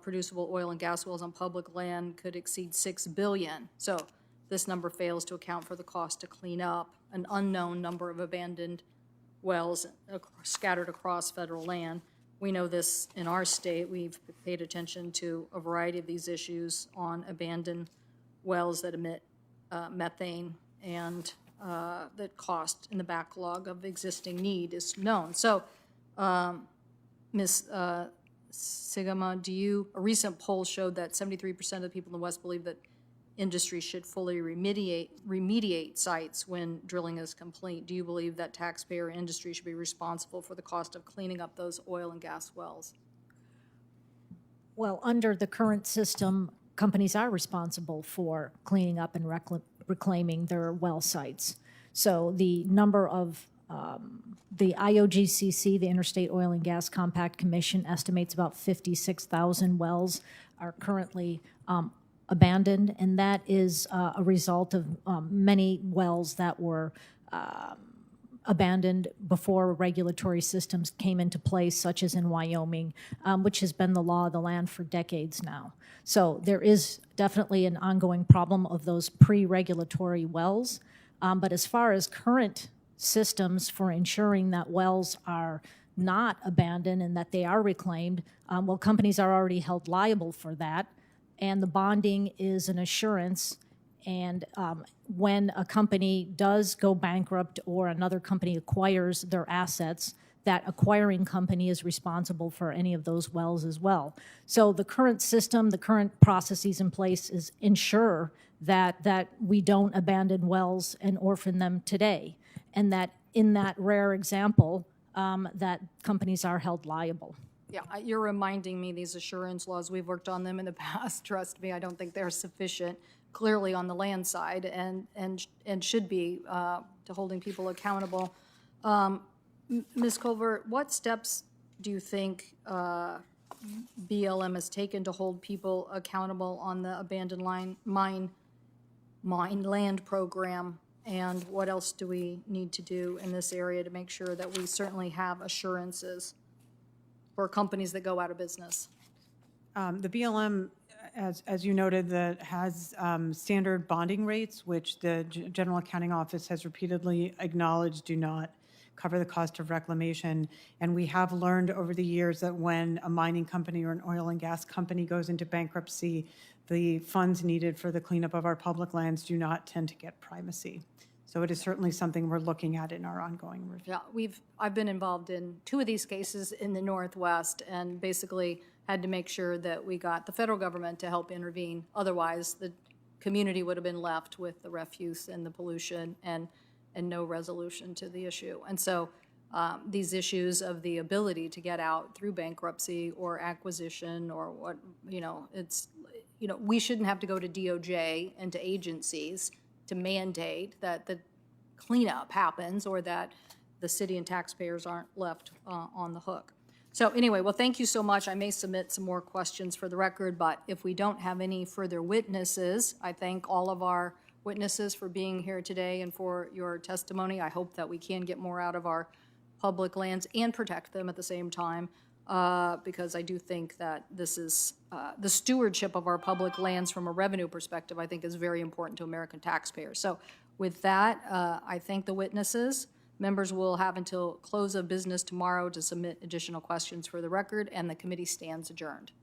producible oil and gas wells on public land could exceed $6 billion. So this number fails to account for the cost to clean up an unknown number of abandoned wells scattered across federal land. We know this in our state. We've paid attention to a variety of these issues on abandoned wells that emit methane, and the cost in the backlog of existing need is known. So, Ms. Sigama, a recent poll showed that 73% of the people in the West believe that industry should fully remediate sites when drilling is complete. Do you believe that taxpayer industry should be responsible for the cost of cleaning up those oil and gas wells? Well, under the current system, companies are responsible for cleaning up and reclaiming their well sites. So the number of the IOGCC, the Interstate Oil and Gas Compact Commission, estimates about 56,000 wells are currently abandoned, and that is a result of many wells that were abandoned before regulatory systems came into place, such as in Wyoming, which has been the law of the land for decades now. So there is definitely an ongoing problem of those pre-regulatory wells. But as far as current systems for ensuring that wells are not abandoned and that they are reclaimed, well, companies are already held liable for that. And the bonding is an assurance. And when a company does go bankrupt or another company acquires their assets, that acquiring company is responsible for any of those wells as well. So the current system, the current processes in place is ensure that we don't abandon wells and orphan them today. And that in that rare example, that companies are held liable. Yeah, you're reminding me these assurance laws, we've worked on them in the past. Trust me, I don't think they're sufficient, clearly on the land side, and should be to holding people accountable. Ms. Culver, what steps do you think BLM has taken to hold people accountable on the abandoned mine land program? And what else do we need to do in this area to make sure that we certainly have assurances for companies that go out of business? The BLM as you noted, that has standard bonding rates, which the General Accounting Office has repeatedly acknowledged do not cover the cost of reclamation. And we have learned over the years that when a mining company or an oil and gas company goes into bankruptcy, the funds needed for the cleanup of our public lands do not tend to get primacy. So it is certainly something we're looking at in our ongoing review. Yeah, I've been involved in 2 of these cases in the Northwest and basically had to make sure that we got the federal government to help intervene. Otherwise, the community would have been left with the refuse and the pollution and no resolution to the issue. And so these issues of the ability to get out through bankruptcy or acquisition or what, we shouldn't have to go to DOJ and to agencies to mandate that the cleanup happens or that the city and taxpayers aren't left on the hook. So anyway, well, thank you so much. I may submit some more questions for the record, but if we don't have any further witnesses, I thank all of our witnesses for being here today and for your testimony. I hope that we can get more out of our public lands and protect them at the same time, because I do think that this is the stewardship of our public lands from a revenue perspective, I think is very important to American taxpayers. So with that, I thank the witnesses. Members will have until close of business tomorrow to submit additional questions for the record, and the committee stands adjourned.